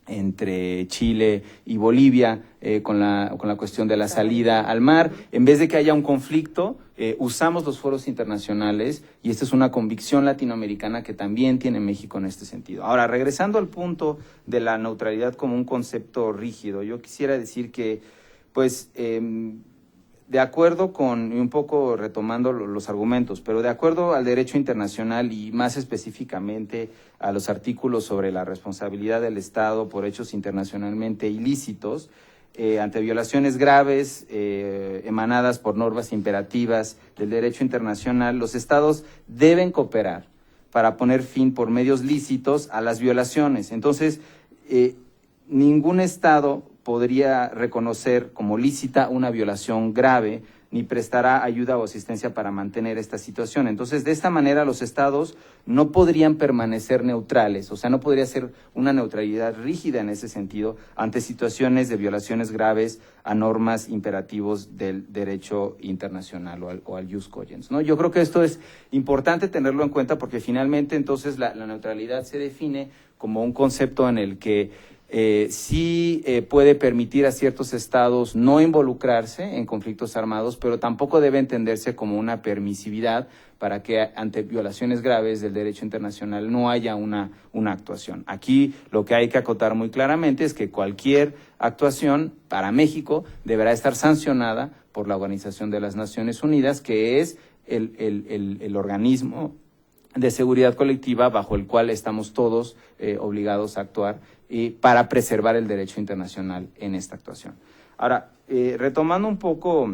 Entre Chile y Bolivia, con la cuestión de la salida al mar. En vez de que haya un conflicto, usamos los foros internacionales, y esta es una convicción latinoamericana que también tiene México en este sentido. Ahora, regresando al punto de la neutralidad como un concepto rígido, yo quisiera decir que, pues, de acuerdo con, y un poco retomando los argumentos, pero de acuerdo al derecho internacional y más específicamente a los artículos sobre la responsabilidad del Estado por hechos internacionalmente ilícitos, ante violaciones graves emanadas por normas imperativas del derecho internacional, los Estados deben cooperar para poner fin por medios lícitos a las violaciones. Entonces, ningún Estado podría reconocer como lícita una violación grave, ni prestará ayuda o asistencia para mantener esta situación. Entonces, de esta manera, los Estados no podrían permanecer neutrales, o sea, no podría ser una neutralidad rígida en ese sentido ante situaciones de violaciones graves a normas imperativos del derecho internacional o al jus cogens, ¿no? Yo creo que esto es importante tenerlo en cuenta, porque finalmente entonces la neutralidad se define como un concepto en el que sí puede permitir a ciertos estados no involucrarse en conflictos armados, pero tampoco debe entenderse como una permisividad para que ante violaciones graves del derecho internacional no haya una actuación. Aquí lo que hay que acotar muy claramente es que cualquier actuación para México deberá estar sancionada por la Organización de las Naciones Unidas, que es el organismo de seguridad colectiva bajo el cual estamos todos obligados a actuar para preservar el derecho internacional en esta actuación. Ahora, retomando un poco,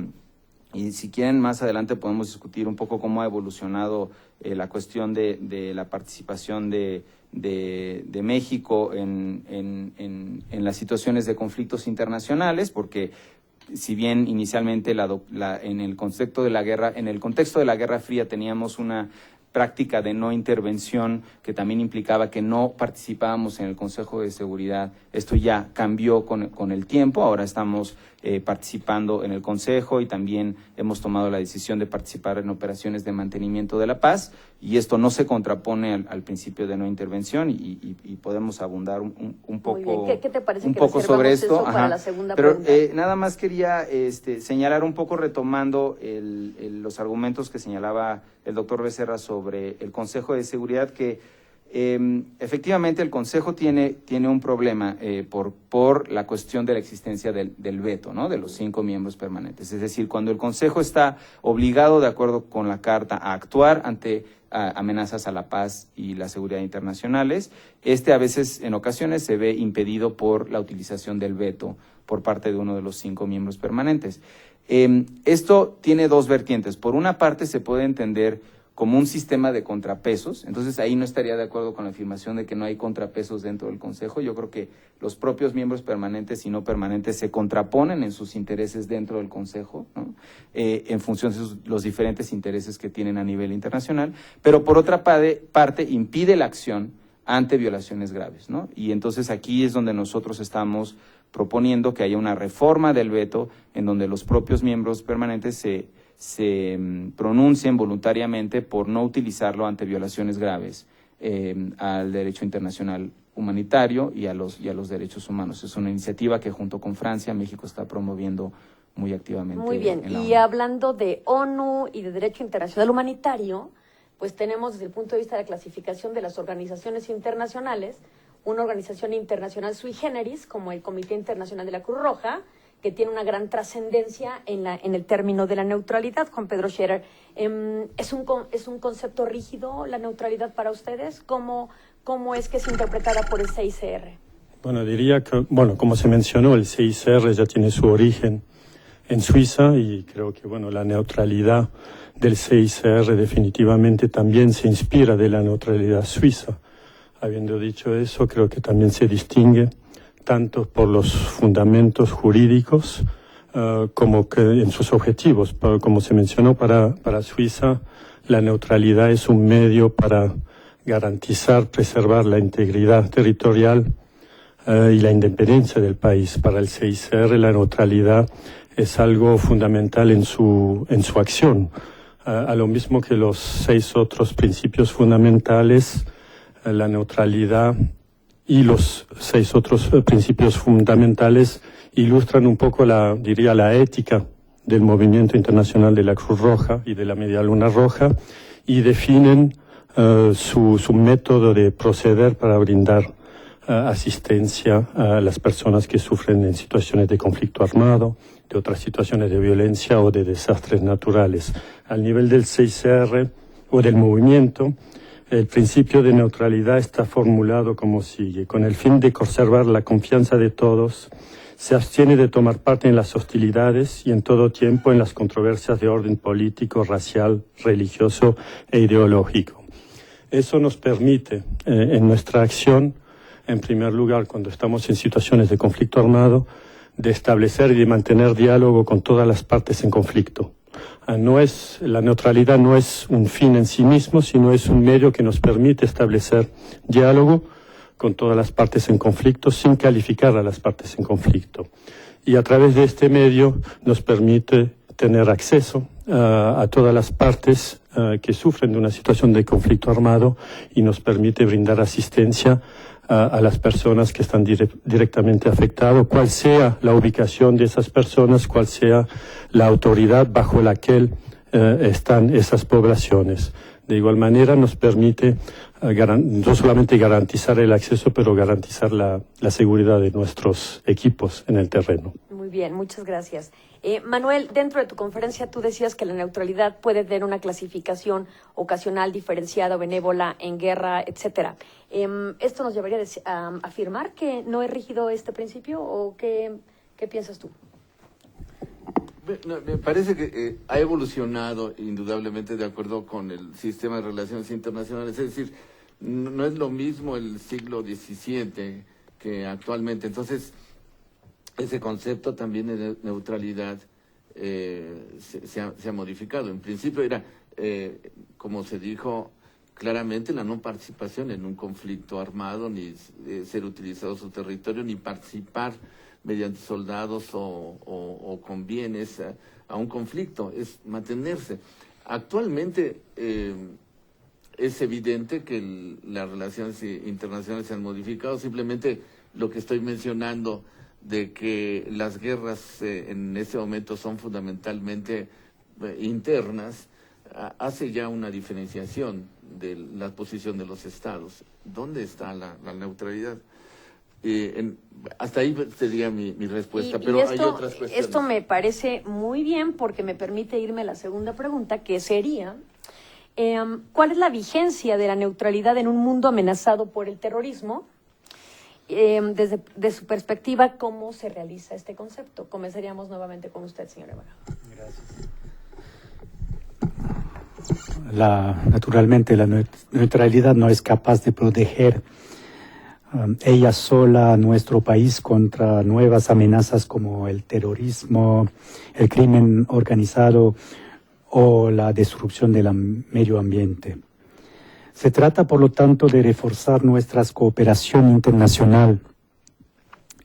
y si quieren más adelante podemos discutir un poco cómo ha evolucionado la cuestión de la participación de México en las situaciones de conflictos internacionales, porque si bien inicialmente en el contexto de la Guerra Fría teníamos una práctica de no intervención que también implicaba que no participábamos en el Consejo de Seguridad. Esto ya cambió con el tiempo. Ahora estamos participando en el Consejo, y también hemos tomado la decisión de participar en operaciones de mantenimiento de la paz, y esto no se contrapone al principio de no intervención, y podemos abundar un poco, ¿Qué te parece un que poco sobre esto. eso para la segunda Pero pregunta? nada más quería señalar un poco, retomando los argumentos que señalaba el doctor Becerra sobre el Consejo de Seguridad, que Efectivamente, el Consejo tiene un problema por la cuestión de la existencia del veto, ¿no? De los 5 miembros permanentes. Es decir, cuando el Consejo está obligado, de acuerdo con la Carta, a actuar ante amenazas a la paz y la seguridad internacionales, a veces, en ocasiones, se ve impedido por la utilización del veto por parte de uno de los 5 miembros permanentes. Esto tiene 2 vertientes. Por una parte, se puede entender como un sistema de contrapesos, entonces ahí no estaría de acuerdo con la afirmación de que no hay contrapesos dentro del Consejo. Yo creo que los propios miembros permanentes y no permanentes se contraponen en sus intereses dentro del Consejo, ¿no? En función de los diferentes intereses que tienen a nivel internacional, pero por otra parte impide la acción ante violaciones graves, ¿no? Y entonces aquí es donde nosotros estamos proponiendo que haya una reforma del veto en donde los propios miembros permanentes se pronuncien voluntariamente por no utilizarlo ante violaciones graves al derecho internacional humanitario y a los derechos humanos. Es una iniciativa que junto con Francia, México está promoviendo muy activamente. Muy bien, y hablando de ONU y de derecho internacional humanitario, pues tenemos desde el punto de vista de la clasificación de las organizaciones internacionales, una organización internacional sui generis, como el Comité Internacional de la Cruz Roja, que tiene una gran trascendencia en el término de la neutralidad. Juan Pedro Scherer, ¿es un concepto rígido la neutralidad para ustedes? ¿Cómo es que es interpretada por el CICR? Bueno, diría que, como se mencionó, el CICR ya tiene su origen en Suiza y creo que, la neutralidad del CICR definitivamente también se inspira de la neutralidad suiza. Habiendo dicho eso, creo que también se distingue tanto por los fundamentos jurídicos como que en sus objetivos. Como se mencionó, para Suiza la neutralidad es un medio para garantizar, preservar la integridad territorial y la independencia del país. Para el CICR la neutralidad es algo fundamental en su acción. A lo mismo que los 6 otros principios fundamentales, la neutralidad y los 6 otros principios fundamentales ilustran un poco la ética del movimiento internacional de la Cruz Roja y de la Media Luna Roja y definen su método de proceder para brindar asistencia a las personas que sufren en situaciones de conflicto armado, de otras situaciones de violencia o de desastres naturales. Al nivel del CICR o del movimiento, el principio de neutralidad está formulado como sigue: con el fin de conservar la confianza de todos, se abstiene de tomar parte en las hostilidades y en todo tiempo en las controversias de orden político, racial, religioso e ideológico. Eso nos permite, en nuestra acción, en primer lugar, cuando estamos en situaciones de conflicto armado, de establecer y de mantener diálogo con todas las partes en conflicto. La neutralidad no es un fin en sí mismo, sino es un medio que nos permite establecer diálogo con todas las partes en conflicto sin calificar a las partes en conflicto. Y a través de este medio nos permite tener acceso a todas las partes que sufren de una situación de conflicto armado y nos permite brindar asistencia a las personas que están directamente afectadas, cuál sea la ubicación de esas personas, cuál sea la autoridad bajo la que están esas poblaciones. De igual manera nos permite no solamente garantizar el acceso, pero garantizar la seguridad de nuestros equipos en el terreno. Muy bien, muchas gracias. Manuel, dentro de tu conferencia tú decías que la neutralidad puede tener una clasificación ocasional, diferenciada, benévola, en guerra, etcétera. ¿Esto nos llevaría a afirmar que no es rígido este principio o qué piensas tú? Me parece que ha evolucionado indudablemente de acuerdo con el sistema de relaciones internacionales. Es decir, no es lo mismo el siglo XVII que actualmente. Entonces, ese concepto también de neutralidad se ha modificado. En principio era, como se dijo claramente, la no participación en un conflicto armado, ni ser utilizado su territorio, ni participar mediante soldados o con bienes a un conflicto, es mantenerse. Actualmente es evidente que las relaciones internacionales se han modificado. Simplemente lo que estoy mencionando de que las guerras en este momento son fundamentalmente internas, hace ya una diferenciación de la posición de los estados. ¿Dónde está la neutralidad? Hasta ahí sería mi respuesta, pero hay otras cuestiones. Esto me parece muy bien porque me permite irme a la segunda pregunta, que sería, ¿cuál es la vigencia de la neutralidad en un mundo amenazado por el terrorismo? Desde su perspectiva, ¿cómo se realiza este concepto? Comenzaríamos nuevamente con usted, señor embajador. Gracias. Naturalmente, la neutralidad no es capaz de proteger ella sola a nuestro país contra nuevas amenazas como el terrorismo, el crimen organizado o la destrucción del medio ambiente. Se trata, por lo tanto, de reforzar nuestra cooperación internacional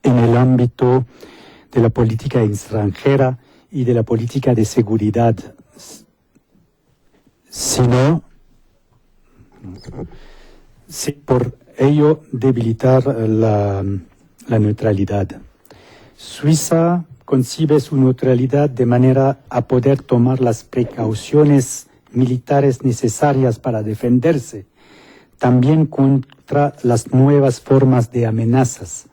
en el ámbito de la política extranjera y de la política de seguridad, sino por ello debilitar la neutralidad. Suiza concibe su neutralidad de manera a poder tomar las precauciones militares necesarias para defenderse, también contra las nuevas formas de amenazas.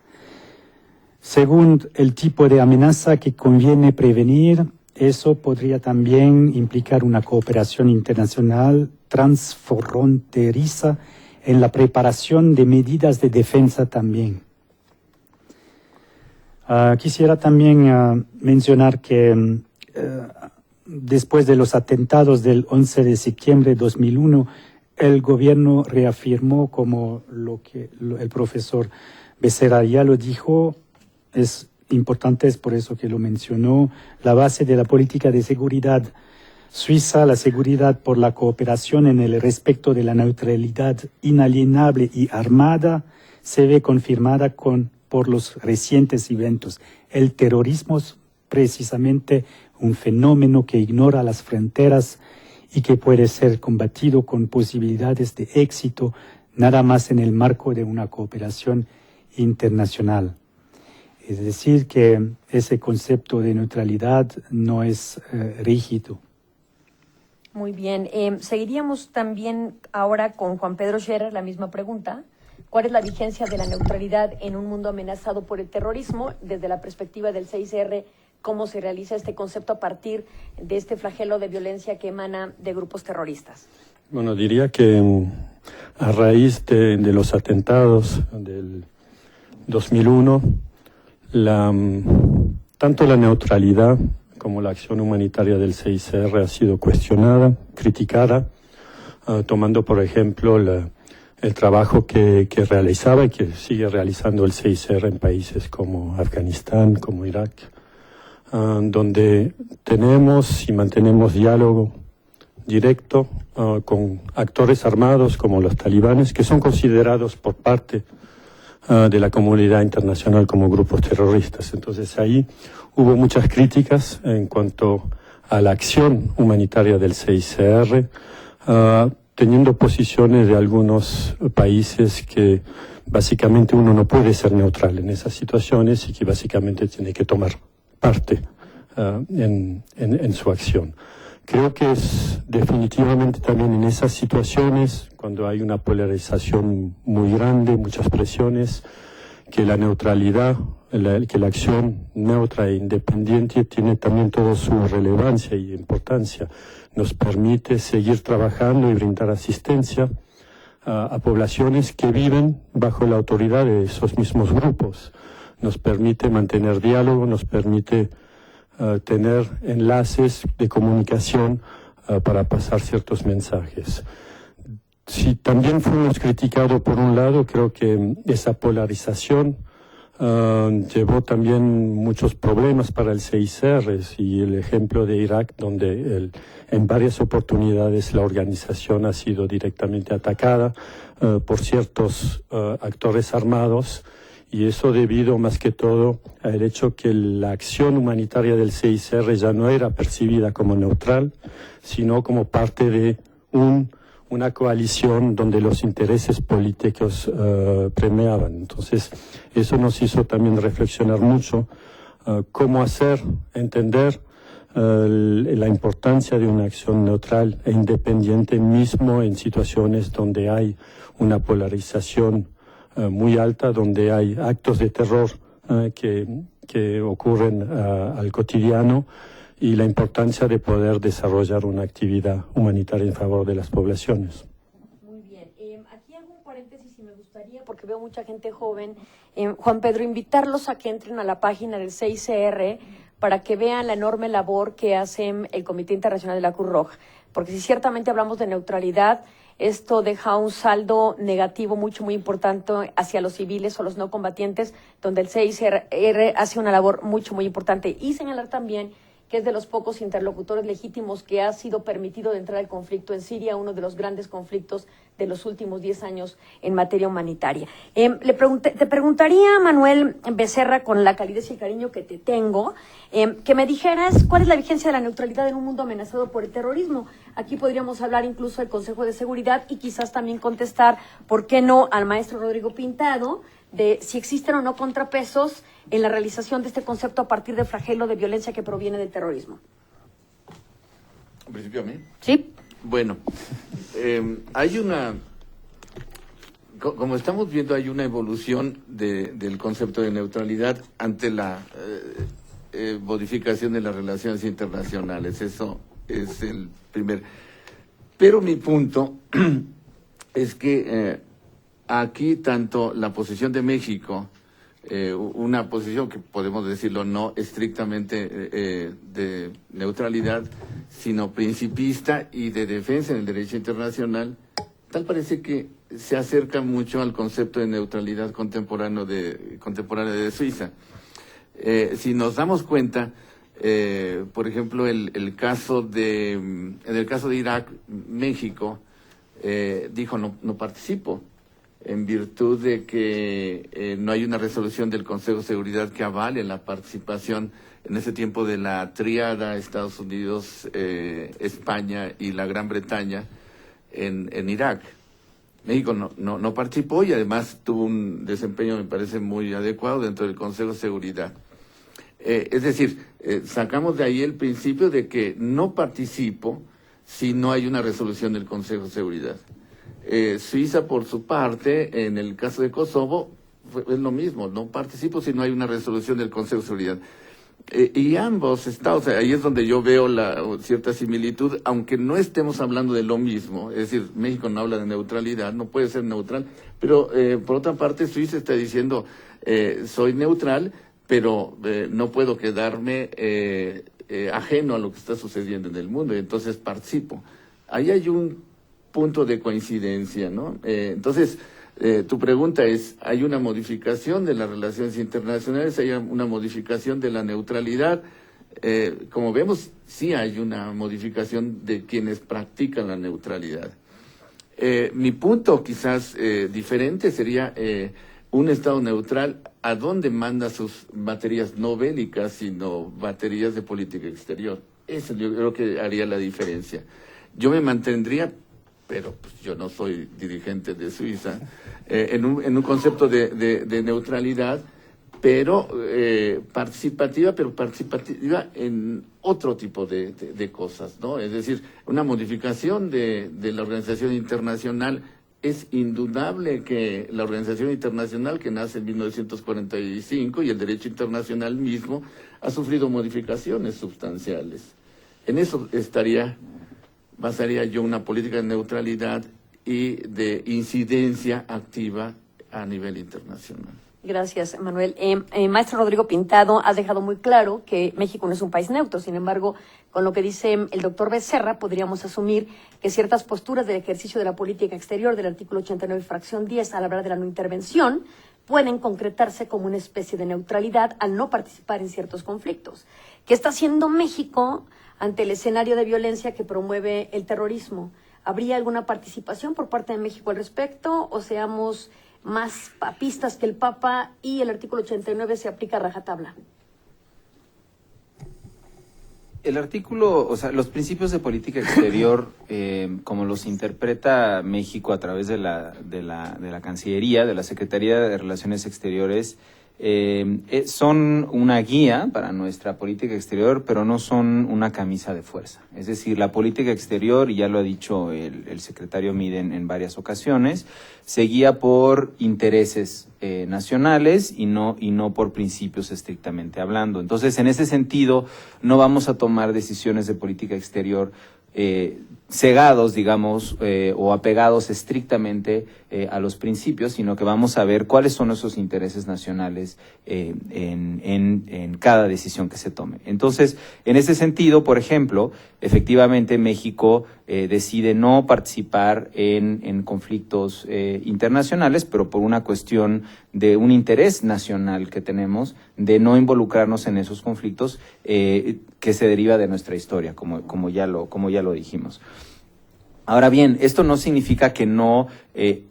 Según el tipo de amenaza que conviene prevenir, eso podría también implicar una cooperación internacional transfronteriza en la preparación de medidas de defensa también. Quisiera también mencionar que después de los atentados del 11 de septiembre de 2001, el gobierno reafirmó, como el profesor Becerra ya lo dijo, es importante, es por eso que lo mencionó, la base de la política de seguridad suiza, la seguridad por la cooperación en el respecto de la neutralidad inalienable y armada, se ve confirmada por los recientes eventos. El terrorismo es precisamente un fenómeno que ignora las fronteras y que puede ser combatido con posibilidades de éxito nada más en el marco de una cooperación internacional. Es decir, que ese concepto de neutralidad no es rígido. Muy bien. Seguiríamos también ahora con Juan Pedro Scherer la misma pregunta. ¿Cuál es la vigencia de la neutralidad en un mundo amenazado por el terrorismo? Desde la perspectiva del CICR, ¿cómo se realiza este concepto a partir de este flagelo de violencia que emana de grupos terroristas? Bueno, diría que a raíz de los atentados del 2001, tanto la neutralidad como la acción humanitaria del CICR ha sido cuestionada, criticada, tomando por ejemplo el trabajo que realizaba y que sigue realizando el CICR en países como Afganistán, como Irak, donde tenemos y mantenemos diálogo directo con actores armados como los talibanes, que son considerados por parte de la comunidad internacional como grupos terroristas. Entonces ahí hubo muchas críticas en cuanto a la acción humanitaria del CICR, teniendo posiciones de algunos países que básicamente uno no puede ser neutral en esas situaciones y que básicamente tiene que tomar parte en su acción. Creo que es definitivamente también en esas situaciones, cuando hay una polarización muy grande, muchas presiones, que la neutralidad, que la acción neutra e independiente tiene también toda su relevancia y importancia. Nos permite seguir trabajando y brindar asistencia a poblaciones que viven bajo la autoridad de esos mismos grupos. Nos permite mantener diálogo, nos permite tener enlaces de comunicación para pasar ciertos mensajes. Si también fuimos criticados por un lado, creo que esa polarización llevó también muchos problemas para el CICR, y el ejemplo de Irak, donde en varias oportunidades la organización ha sido directamente atacada por ciertos actores armados, y eso debido más que todo al hecho que la acción humanitaria del CICR ya no era percibida como neutral, sino como parte de una coalición donde los intereses políticos premiaban. Entonces, eso nos hizo también reflexionar mucho cómo hacer entender la importancia de una acción neutral e independiente mismo en situaciones donde hay una polarización muy alta, donde hay actos de terror que ocurren al cotidiano, y la importancia de poder desarrollar una actividad humanitaria en favor de las poblaciones. Muy bien. Aquí hago un paréntesis y me gustaría, porque veo mucha gente joven, Juan Pedro, invitarlos a que entren a la página del CICR para que vean la enorme labor que hace el Comité Internacional de la Cruz Roja. Porque si ciertamente hablamos de neutralidad, esto deja un saldo negativo muy importante hacia los civiles o los no combatientes, donde el CICR hace una labor muy importante. Y señalar también que es de los pocos interlocutores legítimos que ha sido permitido de entrar al conflicto en Siria, uno de los grandes conflictos de los últimos 10 años en materia humanitaria. Te preguntaría, Manuel Becerra, con la calidez y el cariño que te tengo, que me dijeras cuál es la vigencia de la neutralidad en un mundo amenazado por el terrorismo. Aquí podríamos hablar incluso del Consejo de Seguridad y quizás también contestar, ¿por qué no?, al maestro Rodrigo Pintado, de si existen o no contrapesos en la realización de este concepto a partir del flagelo de violencia que proviene del terrorismo. ¿En principio a mí? Sí. Bueno, hay una, como estamos viendo, hay una evolución del concepto de neutralidad ante la modificación de las relaciones internacionales. Eso es el primer. Pero mi punto es que aquí tanto la posición de México, una posición que podemos decirlo no estrictamente de neutralidad, sino principista y de defensa del derecho internacional, tal parece que se acerca mucho al concepto de neutralidad contemporánea de Suiza. Si nos damos cuenta, por ejemplo, en el caso de Irak, México dijo no participo, en virtud de que no hay una resolución del Consejo de Seguridad que avale la participación en ese tiempo de la tríada Estados Unidos, España y la Gran Bretaña en Irak. México no participó y además tuvo un desempeño, me parece, muy adecuado dentro del Consejo de Seguridad. Es decir, sacamos de ahí el principio de que no participo si no hay una resolución del Consejo de Seguridad. Suiza, por su parte, en el caso de Kosovo, es lo mismo, no participo si no hay una resolución del Consejo de Seguridad. Y ambos estados, ahí es donde yo veo cierta similitud, aunque no estemos hablando de lo mismo. Es decir, México no habla de neutralidad, no puede ser neutral, pero por otra parte Suiza está diciendo, soy neutral, pero no puedo quedarme ajeno a lo que está sucediendo en el mundo, y entonces participo. Ahí hay un punto de coincidencia, ¿no? Entonces, tu pregunta es, ¿hay una modificación de las relaciones internacionales? ¿Hay una modificación de la neutralidad? Como vemos, sí hay una modificación de quienes practican la neutralidad. Mi punto quizás diferente sería un Estado neutral a dónde manda sus baterías no bélicas, sino baterías de política exterior. Eso yo creo que haría la diferencia. Yo me mantendría, pero pues, yo no soy dirigente de Suiza, en un concepto de neutralidad, pero participativa en otro tipo de cosas, ¿no? Es decir, una modificación de la organización internacional. Es indudable que la organización internacional, que nace en 1945, y el derecho internacional mismo, ha sufrido modificaciones sustanciales. En eso basaría yo una política de neutralidad y de incidencia activa a nivel internacional. Gracias, Manuel. Maestro Rodrigo Pintado, has dejado muy claro que México no es un país neutro. Sin embargo, con lo que dice el doctor Becerra, podríamos asumir que ciertas posturas del ejercicio de la política exterior del artículo 89, fracción 10, al hablar de la no intervención, pueden concretarse como una especie de neutralidad al no participar en ciertos conflictos. ¿Qué está haciendo México ante el escenario de violencia que promueve el terrorismo? ¿Habría alguna participación por parte de México al respecto o seamos más papistas que el Papa y el artículo 89 se aplica a rajatabla? El artículo, o sea, los principios de política exterior, como los interpreta México a través de la Cancillería, de la Secretaría de Relaciones Exteriores, son una guía para nuestra política exterior, pero no son una camisa de fuerza. Es decir, la política exterior, y ya lo ha dicho el secretario Miden en varias ocasiones, se guía por intereses nacionales y no por principios estrictamente hablando. Entonces, en ese sentido, no vamos a tomar decisiones de política exterior cegados, digamos, o apegados estrictamente a los principios, sino que vamos a ver cuáles son esos intereses nacionales en cada decisión que se tome. Entonces, en ese sentido, por ejemplo, efectivamente México decide no participar en conflictos internacionales, pero por una cuestión de un interés nacional que tenemos de no involucrarnos en esos conflictos que se deriva de nuestra historia, como ya lo dijimos. Ahora bien, esto no significa que no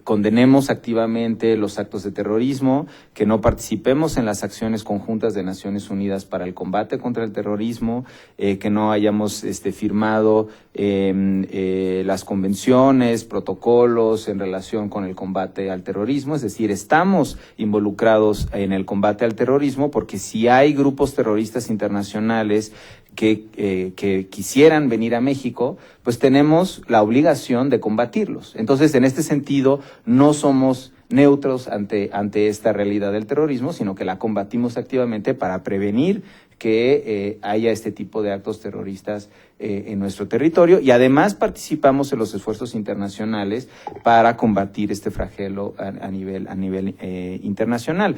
condenemos activamente los actos de terrorismo, que no participemos en las acciones conjuntas de Naciones Unidas para el combate contra el terrorismo, que no hayamos firmado las convenciones, protocolos en relación con el combate al terrorismo. Es decir, estamos involucrados en el combate al terrorismo porque si hay grupos terroristas internacionales que quisieran venir a México, pues tenemos la obligación de combatirlos. Entonces, en este sentido, no somos neutros ante esta realidad del terrorismo, sino que la combatimos activamente para prevenir que haya este tipo de actos terroristas en nuestro territorio, y además participamos en los esfuerzos internacionales para combatir este flagelo a nivel internacional.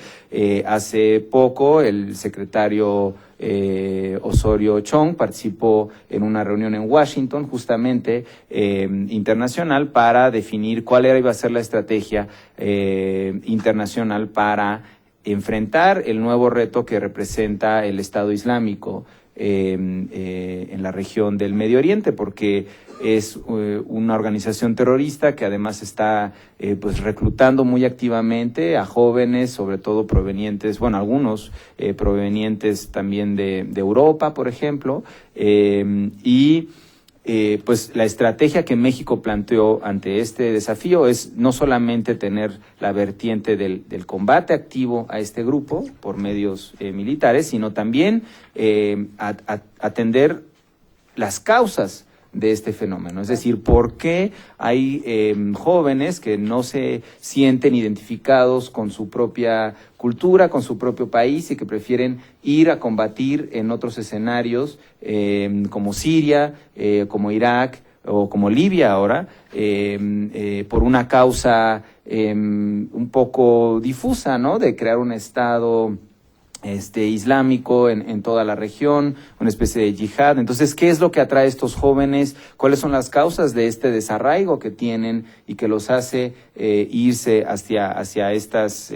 Hace poco el secretario Osorio Chong participó en una reunión en Washington, justamente internacional, para definir cuál iba a ser la estrategia internacional para enfrentar el nuevo reto que representa el Estado Islámico en la región del Medio Oriente, porque es una organización terrorista que además está pues reclutando muy activamente a jóvenes, sobre todo provenientes, bueno, algunos provenientes también de Europa, por ejemplo, pues la estrategia que México planteó ante este desafío es no solamente tener la vertiente del combate activo a este grupo por medios militares, sino también atender las causas de este fenómeno. Es decir, ¿por qué hay jóvenes que no se sienten identificados con su propia cultura, con su propio país, y que prefieren ir a combatir en otros escenarios como Siria, como Irak o como Libia ahora, por una causa un poco difusa, ¿no?, de crear un Estado islámico en toda la región, una especie de yihad? Entonces, ¿qué es lo que atrae a estos jóvenes? ¿Cuáles son las causas de este desarraigo que tienen y que los hace irse hacia estas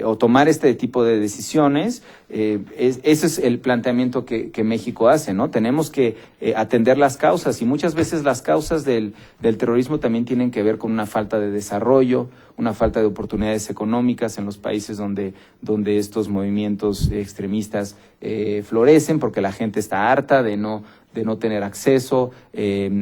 o tomar este tipo de decisiones? Ese es el planteamiento que México hace, ¿no? Tenemos que atender las causas, y muchas veces las causas del terrorismo también tienen que ver con una falta de desarrollo, una falta de oportunidades económicas en los países donde estos movimientos extremistas florecen, porque la gente está harta de no tener acceso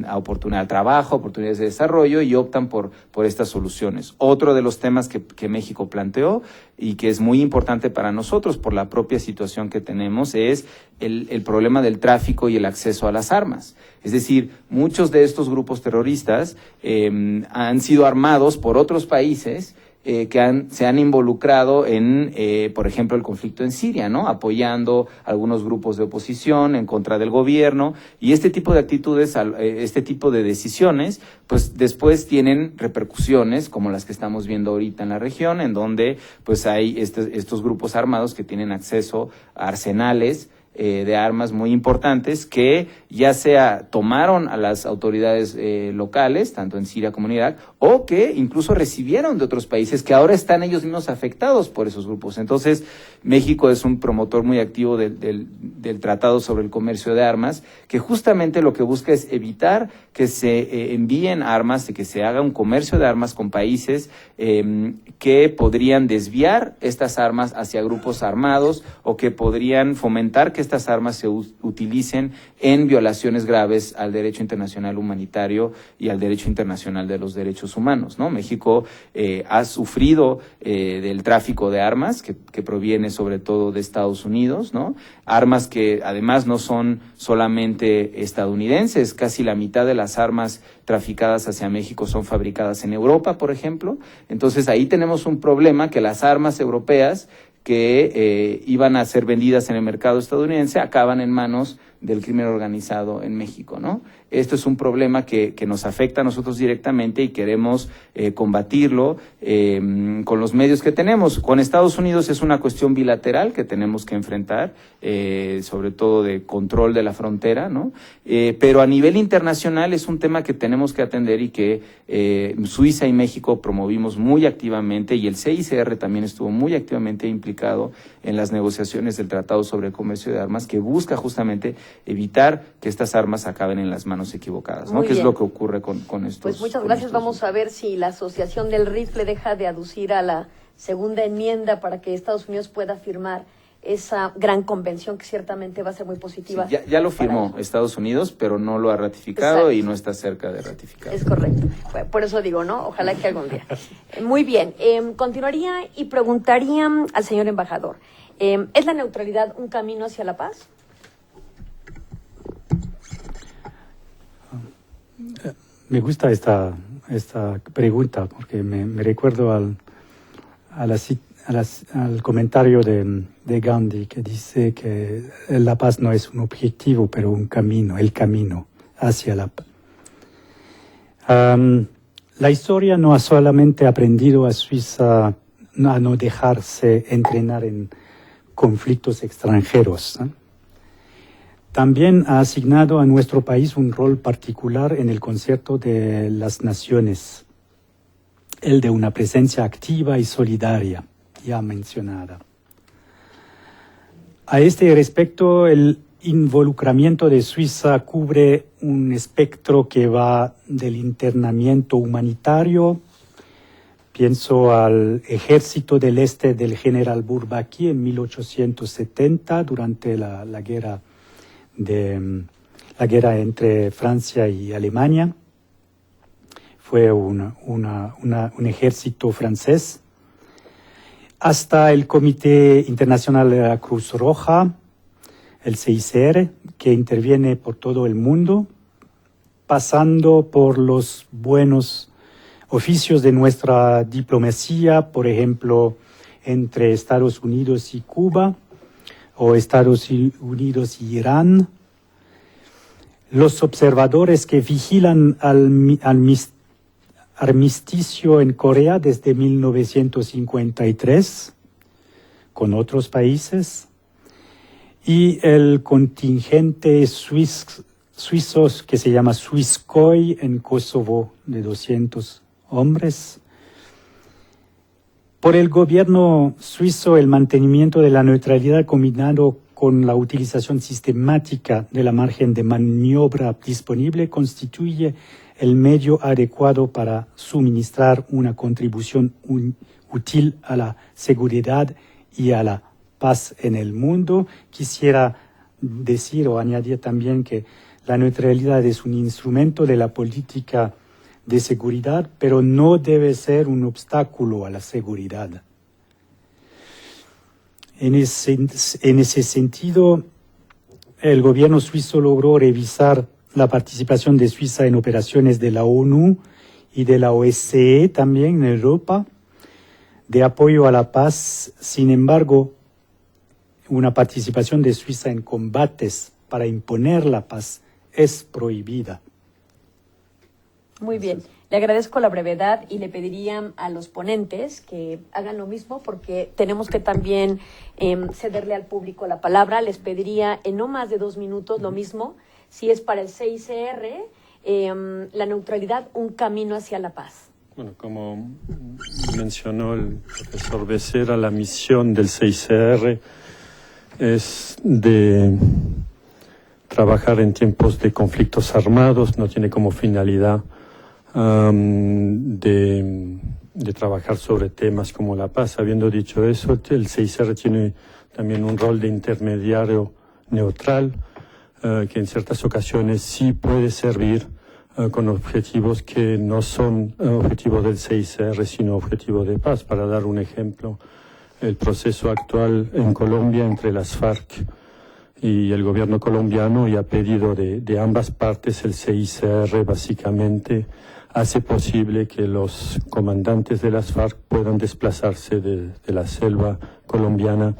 a oportunidad de trabajo, oportunidades de desarrollo, y optan por estas soluciones. Otro de los temas que México planteó y que es muy importante para nosotros por la propia situación que tenemos es el problema del tráfico y el acceso a las armas. Es decir, muchos de estos grupos terroristas han sido armados por otros países que se han involucrado en, por ejemplo, el conflicto en Siria, ¿no?, apoyando algunos grupos de oposición en contra del gobierno, y este tipo de actitudes, este tipo de decisiones, pues después tienen repercusiones como las que estamos viendo ahorita en la región, en donde pues hay estos grupos armados que tienen acceso a arsenales de armas muy importantes, que ya sea tomaron a las autoridades locales, tanto en Siria como en Irak, o que incluso recibieron de otros países que ahora están ellos mismos afectados por esos grupos. Entonces, México es un promotor muy activo del Tratado sobre el Comercio de Armas, que justamente lo que busca es evitar que se envíen armas y que se haga un comercio de armas con países que podrían desviar estas armas hacia grupos armados, o que podrían fomentar que estas armas se utilicen en violación violaciones graves al derecho internacional humanitario y al derecho internacional de los derechos humanos, ¿no? México ha sufrido del tráfico de armas que proviene sobre todo de Estados Unidos, ¿no? Armas que además no son solamente estadounidenses, casi la mitad de las armas traficadas hacia México son fabricadas en Europa, por ejemplo. Entonces ahí tenemos un problema, que las armas europeas que iban a ser vendidas en el mercado estadounidense acaban en manos del crimen organizado en México, ¿no? Esto es un problema que nos afecta a nosotros directamente y queremos combatirlo con los medios que tenemos. Con Estados Unidos es una cuestión bilateral que tenemos que enfrentar, sobre todo de control de la frontera, ¿no? Pero a nivel internacional es un tema que tenemos que atender y que Suiza y México promovimos muy activamente, y el CICR también estuvo muy activamente implicado en las negociaciones del Tratado sobre el Comercio de Armas, que busca justamente evitar que estas armas acaben en las manos equivocadas, ¿no? Que es lo que ocurre con estos. Pues muchas gracias. Vamos a ver si la Asociación del Rifle deja de aducir a la segunda enmienda para que Estados Unidos pueda firmar esa gran convención que ciertamente va a ser muy positiva. Sí, ya lo firmó Estados Unidos, pero no lo ha ratificado. Exacto. Y no está cerca de ratificar. Es correcto. Por eso digo, ¿no? Ojalá que algún día. Muy bien. Continuaría y preguntaría al señor embajador, ¿es la neutralidad un camino hacia la paz? Me gusta esta pregunta porque me recuerdo al comentario de Gandhi, que dice que la paz no es un objetivo, pero un camino, el camino hacia la paz. La historia no ha solamente aprendido a Suiza a no dejarse entrenar en conflictos extranjeros, ¿eh? También ha asignado a nuestro país un rol particular en el concierto de las naciones, el de una presencia activa y solidaria, ya mencionada. A este respecto, el involucramiento de Suiza cubre un espectro que va del internamiento humanitario. Pienso al ejército del este del general Bourbaki en 1870, durante la guerra entre Francia y Alemania. Fue un ejército francés, hasta el Comité Internacional de la Cruz Roja, el CICR, que interviene por todo el mundo, pasando por los buenos oficios de nuestra diplomacia, por ejemplo, entre Estados Unidos y Cuba, o Estados Unidos y Irán, los observadores que vigilan al armisticio en Corea desde 1953 con otros países, y el contingente suizo que se llama Swisskoi en Kosovo de 200 hombres. Por el gobierno suizo, el mantenimiento de la neutralidad combinado con la utilización sistemática de la margen de maniobra disponible constituye el medio adecuado para suministrar una contribución útil a la seguridad y a la paz en el mundo. Quisiera decir o añadir también que la neutralidad es un instrumento de la política de seguridad, pero no debe ser un obstáculo a la seguridad. En ese sentido, el gobierno suizo logró revisar la participación de Suiza en operaciones de la ONU y de la OSCE también en Europa, de apoyo a la paz. Sin embargo, una participación de Suiza en combates para imponer la paz es prohibida. Muy bien, le agradezco la brevedad y le pediría a los ponentes que hagan lo mismo, porque tenemos que también cederle al público la palabra. Les pediría en no más de 2 minutos lo mismo, si es para el CICR, la neutralidad, un camino hacia la paz. Bueno, como mencionó el profesor Becerra, la misión del CICR es de trabajar en tiempos de conflictos armados, no tiene como finalidad de trabajar sobre temas como la paz. Habiendo dicho eso, el CICR tiene también un rol de intermediario neutral. que en ciertas ocasiones sí puede servir con objetivos que no son objetivos del CICR, sino objetivos de paz. Para dar un ejemplo, el proceso actual en Colombia entre las FARC y el gobierno colombiano, y a pedido de ambas partes, el CICR básicamente hace posible que los comandantes de las FARC puedan desplazarse de la selva colombiana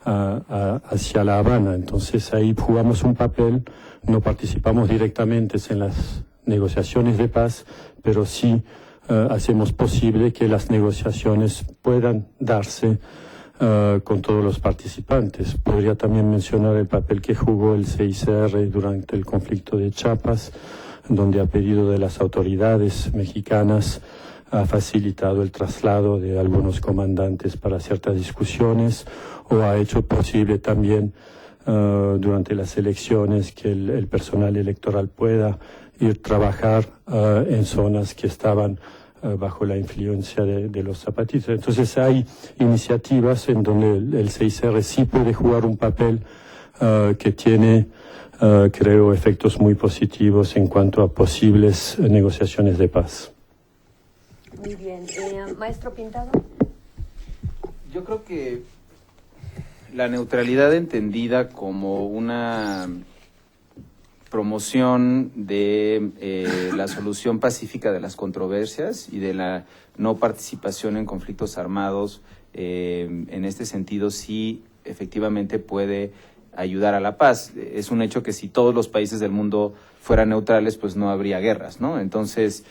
hacia La Habana. Entonces ahí jugamos un papel, no participamos directamente en las negociaciones de paz, pero sí hacemos posible que las negociaciones puedan darse con todos los participantes. Podría también mencionar el papel que jugó el CICR durante el conflicto de Chiapas, donde a pedido de las autoridades mexicanas ha facilitado el traslado de algunos comandantes para ciertas discusiones, o ha hecho posible también durante las elecciones que el personal electoral pueda ir a trabajar en zonas que estaban bajo la influencia de los zapatistas. Entonces hay iniciativas en donde el CICR sí puede jugar un papel que tiene, creo, efectos muy positivos en cuanto a posibles negociaciones de paz. Muy bien. Maestro Pintado. Yo creo que la neutralidad entendida como una promoción de la solución pacífica de las controversias y de la no participación en conflictos armados, en este sentido sí efectivamente puede ayudar a la paz. Es un hecho que si todos los países del mundo fueran neutrales, pues no habría guerras, ¿no? Entonces,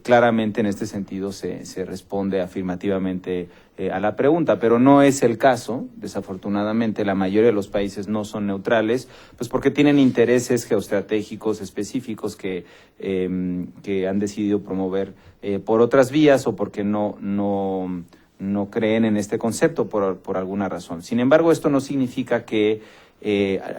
claramente en este sentido se responde afirmativamente a la pregunta, pero no es el caso. Desafortunadamente, la mayoría de los países no son neutrales, pues porque tienen intereses geoestratégicos específicos que han decidido promover por otras vías, o porque no creen en este concepto por alguna razón. Sin embargo, esto no significa que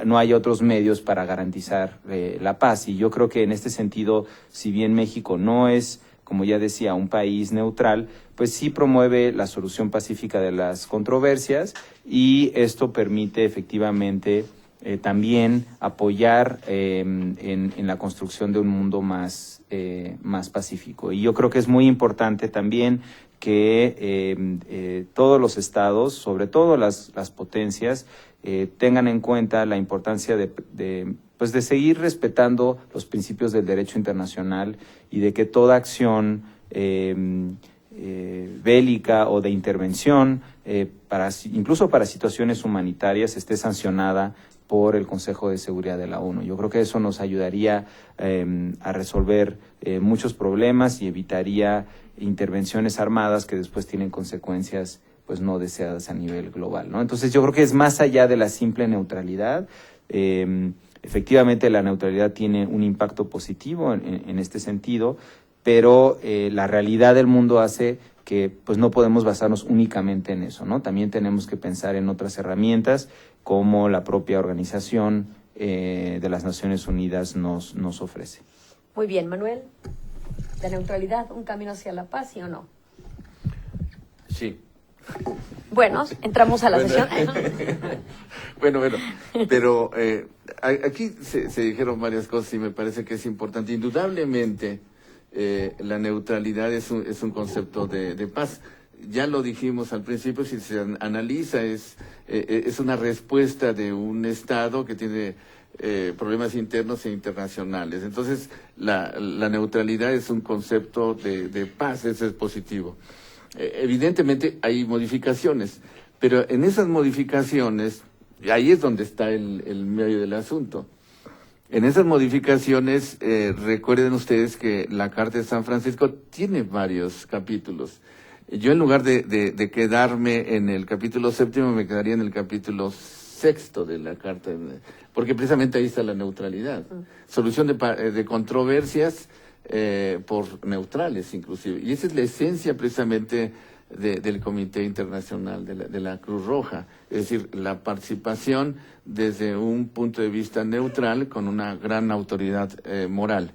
no hay otros medios para garantizar la paz, y yo creo que en este sentido, si bien México no es, como ya decía, un país neutral, pues sí promueve la solución pacífica de las controversias, y esto permite efectivamente también apoyar en la construcción de un mundo más pacífico. Y yo creo que es muy importante también que todos los estados, sobre todo las potencias, tengan en cuenta la importancia de seguir respetando los principios del derecho internacional, y de que toda acción bélica o de intervención, incluso para situaciones humanitarias, esté sancionada por el Consejo de Seguridad de la ONU. Yo creo que eso nos ayudaría a resolver muchos problemas y evitaría intervenciones armadas que después tienen consecuencias pues no deseadas a nivel global, ¿no? Entonces yo creo que es más allá de la simple neutralidad. Efectivamente la neutralidad tiene un impacto positivo en este sentido, pero la realidad del mundo hace que pues no podemos basarnos únicamente en eso, ¿no? También tenemos que pensar en otras herramientas, como la propia organización de las Naciones Unidas nos ofrece. Muy bien, Manuel. ¿La neutralidad un camino hacia la paz, sí o no? Sí. Bueno, entramos a la sesión. Bueno, pero aquí se dijeron varias cosas y me parece que es importante. Indudablemente, la neutralidad es un concepto de paz. Ya lo dijimos al principio, si se analiza, es una respuesta de un Estado que tiene problemas internos e internacionales. Entonces, la neutralidad es un concepto de paz, eso es positivo. Evidentemente hay modificaciones, pero en esas modificaciones, ahí es donde está el medio del asunto. En esas modificaciones, recuerden ustedes que la Carta de San Francisco tiene varios capítulos. Yo, en lugar de quedarme en el capítulo 7, me quedaría en el capítulo 6 de la Carta, porque precisamente ahí está la neutralidad. Solución de controversias por neutrales, inclusive. Y esa es la esencia precisamente del Comité Internacional de la Cruz Roja, es decir, la participación desde un punto de vista neutral con una gran autoridad moral.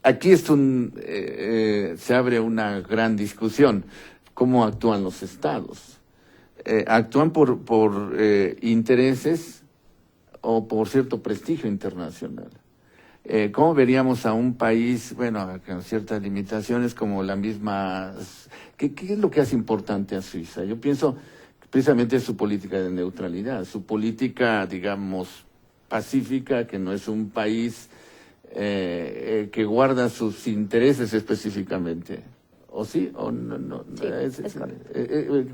Aquí se abre una gran discusión. ¿Cómo actúan los estados? ¿Actúan por intereses o por cierto prestigio internacional. ¿Cómo veríamos a un país, bueno, con ciertas limitaciones como la misma... ¿Qué es lo que hace importante a Suiza? Yo pienso precisamente su política de neutralidad, su política, digamos, pacífica, que no es un país que guarda sus intereses específicamente. ¿O sí? ¿O no? Sí,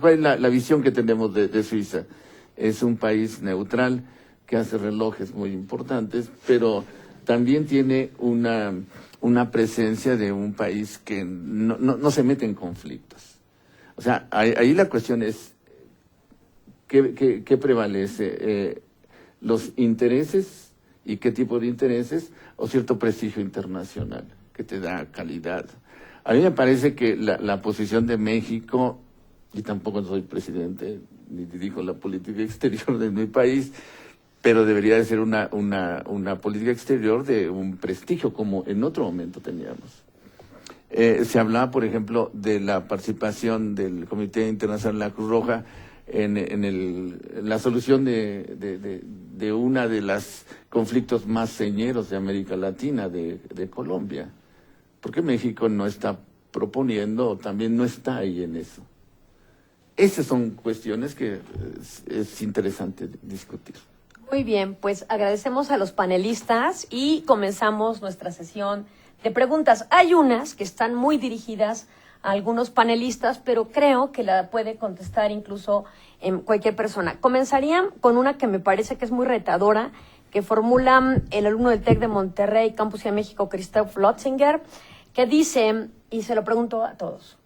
¿Cuál es la visión que tenemos de Suiza? Es un país neutral que hace relojes muy importantes, pero también tiene una presencia de un país que no se mete en conflictos. O sea, ahí la cuestión es ¿qué prevalece? ¿Los intereses y qué tipo de intereses o cierto prestigio internacional que te da calidad? A mí me parece que la posición de México, y tampoco soy presidente ni dirijo la política exterior de mi país, pero debería de ser una política exterior de un prestigio como en otro momento teníamos. Se hablaba, por ejemplo, de la participación del Comité Internacional de la Cruz Roja en la solución de una de los conflictos más señeros de América Latina, de Colombia. ¿Por qué México no está proponiendo o también no está ahí en eso? Esas son cuestiones que es interesante discutir. Muy bien, pues agradecemos a los panelistas y comenzamos nuestra sesión de preguntas. Hay unas que están muy dirigidas a algunos panelistas, pero creo que la puede contestar incluso cualquier persona. Comenzaría con una que me parece que es muy retadora, que formula el alumno del TEC de Monterrey, Campus Ciudad de México, Christoph Lotzinger, que dice, y se lo pregunto a todos,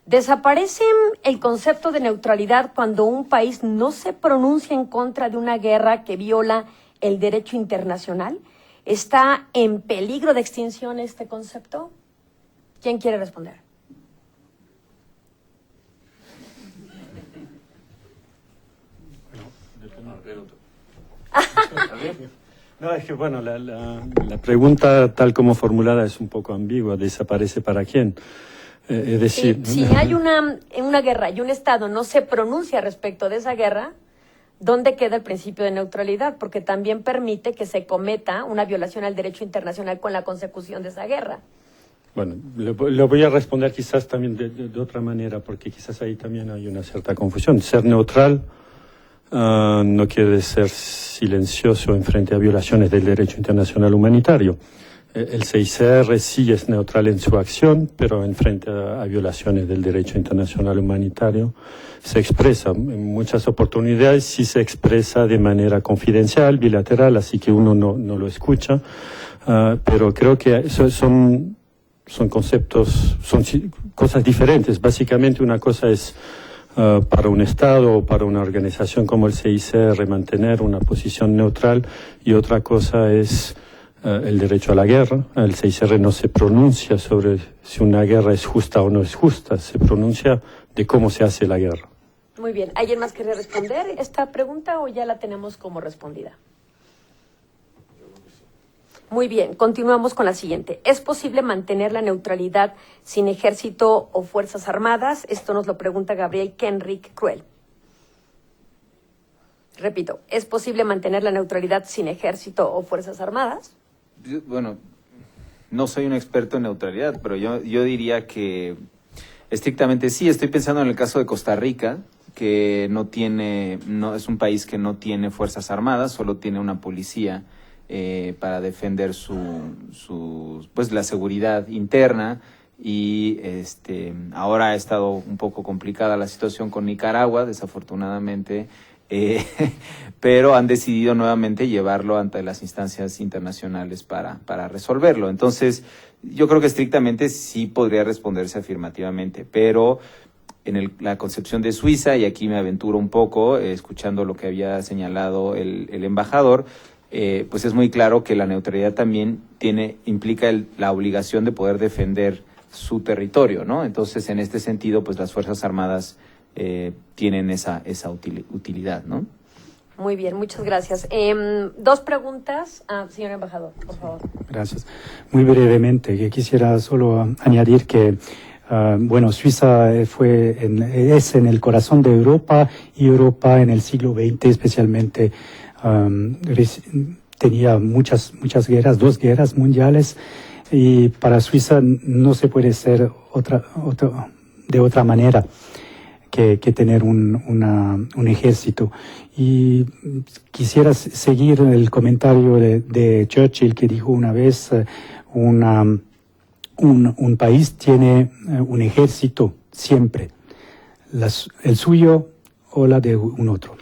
¿desaparece el concepto de neutralidad cuando un país no se pronuncia en contra de una guerra que viola el derecho internacional? ¿Está en peligro de extinción este concepto? ¿Quién quiere responder? No, es que bueno, la pregunta tal como formulada es un poco ambigua. ¿Desaparece para quién? Es decir, si hay una guerra y un Estado no se pronuncia respecto de esa guerra, ¿dónde queda el principio de neutralidad? Porque también permite que se cometa una violación al derecho internacional con la consecución de esa guerra. Bueno, lo voy a responder quizás también de otra manera, porque quizás ahí también hay una cierta confusión. Ser neutral no quiere ser silencioso en frente a violaciones del derecho internacional humanitario. El CICR sí es neutral en su acción, pero en frente a violaciones del derecho internacional humanitario se expresa. En muchas oportunidades sí se expresa de manera confidencial, bilateral, así que uno no lo escucha, pero creo que son conceptos, son cosas diferentes. Básicamente una cosa es para un Estado o para una organización como el CICR mantener una posición neutral y otra cosa es el derecho a la guerra. El CICR no se pronuncia sobre si una guerra es justa o no es justa, se pronuncia de cómo se hace la guerra. Muy bien. ¿Alguien más querría responder esta pregunta o ya la tenemos como respondida? Muy bien, continuamos con la siguiente. ¿Es posible mantener la neutralidad sin ejército o fuerzas armadas? Esto nos lo pregunta Gabriel Kenrick Cruel. Repito, ¿es posible mantener la neutralidad sin ejército o fuerzas armadas? Bueno, no soy un experto en neutralidad, pero yo diría que estrictamente sí. Estoy pensando en el caso de Costa Rica, que no es un país que no tiene fuerzas armadas, solo tiene una policía para defender pues la seguridad interna, y ahora ha estado un poco complicada la situación con Nicaragua, desafortunadamente, pero han decidido nuevamente llevarlo ante las instancias internacionales para resolverlo. Entonces, yo creo que estrictamente sí podría responderse afirmativamente, pero en la concepción de Suiza, y aquí me aventuro un poco, escuchando lo que había señalado el embajador, pues es muy claro que la neutralidad también implica la obligación de poder defender su territorio, ¿no? Entonces, en este sentido, pues las Fuerzas Armadas tienen esa utilidad, ¿no? Muy bien, muchas gracias. Dos preguntas, señor embajador, por favor. Gracias. Muy brevemente, que quisiera solo añadir que bueno, Suiza es en el corazón de Europa, y Europa en el siglo XX, especialmente tenía muchas guerras, 2 guerras mundiales, y para Suiza no se puede ser de otra manera que tener un ejército. Y quisiera seguir el comentario de Churchill, que dijo una vez, un país tiene un ejército siempre, el suyo o la de un otro.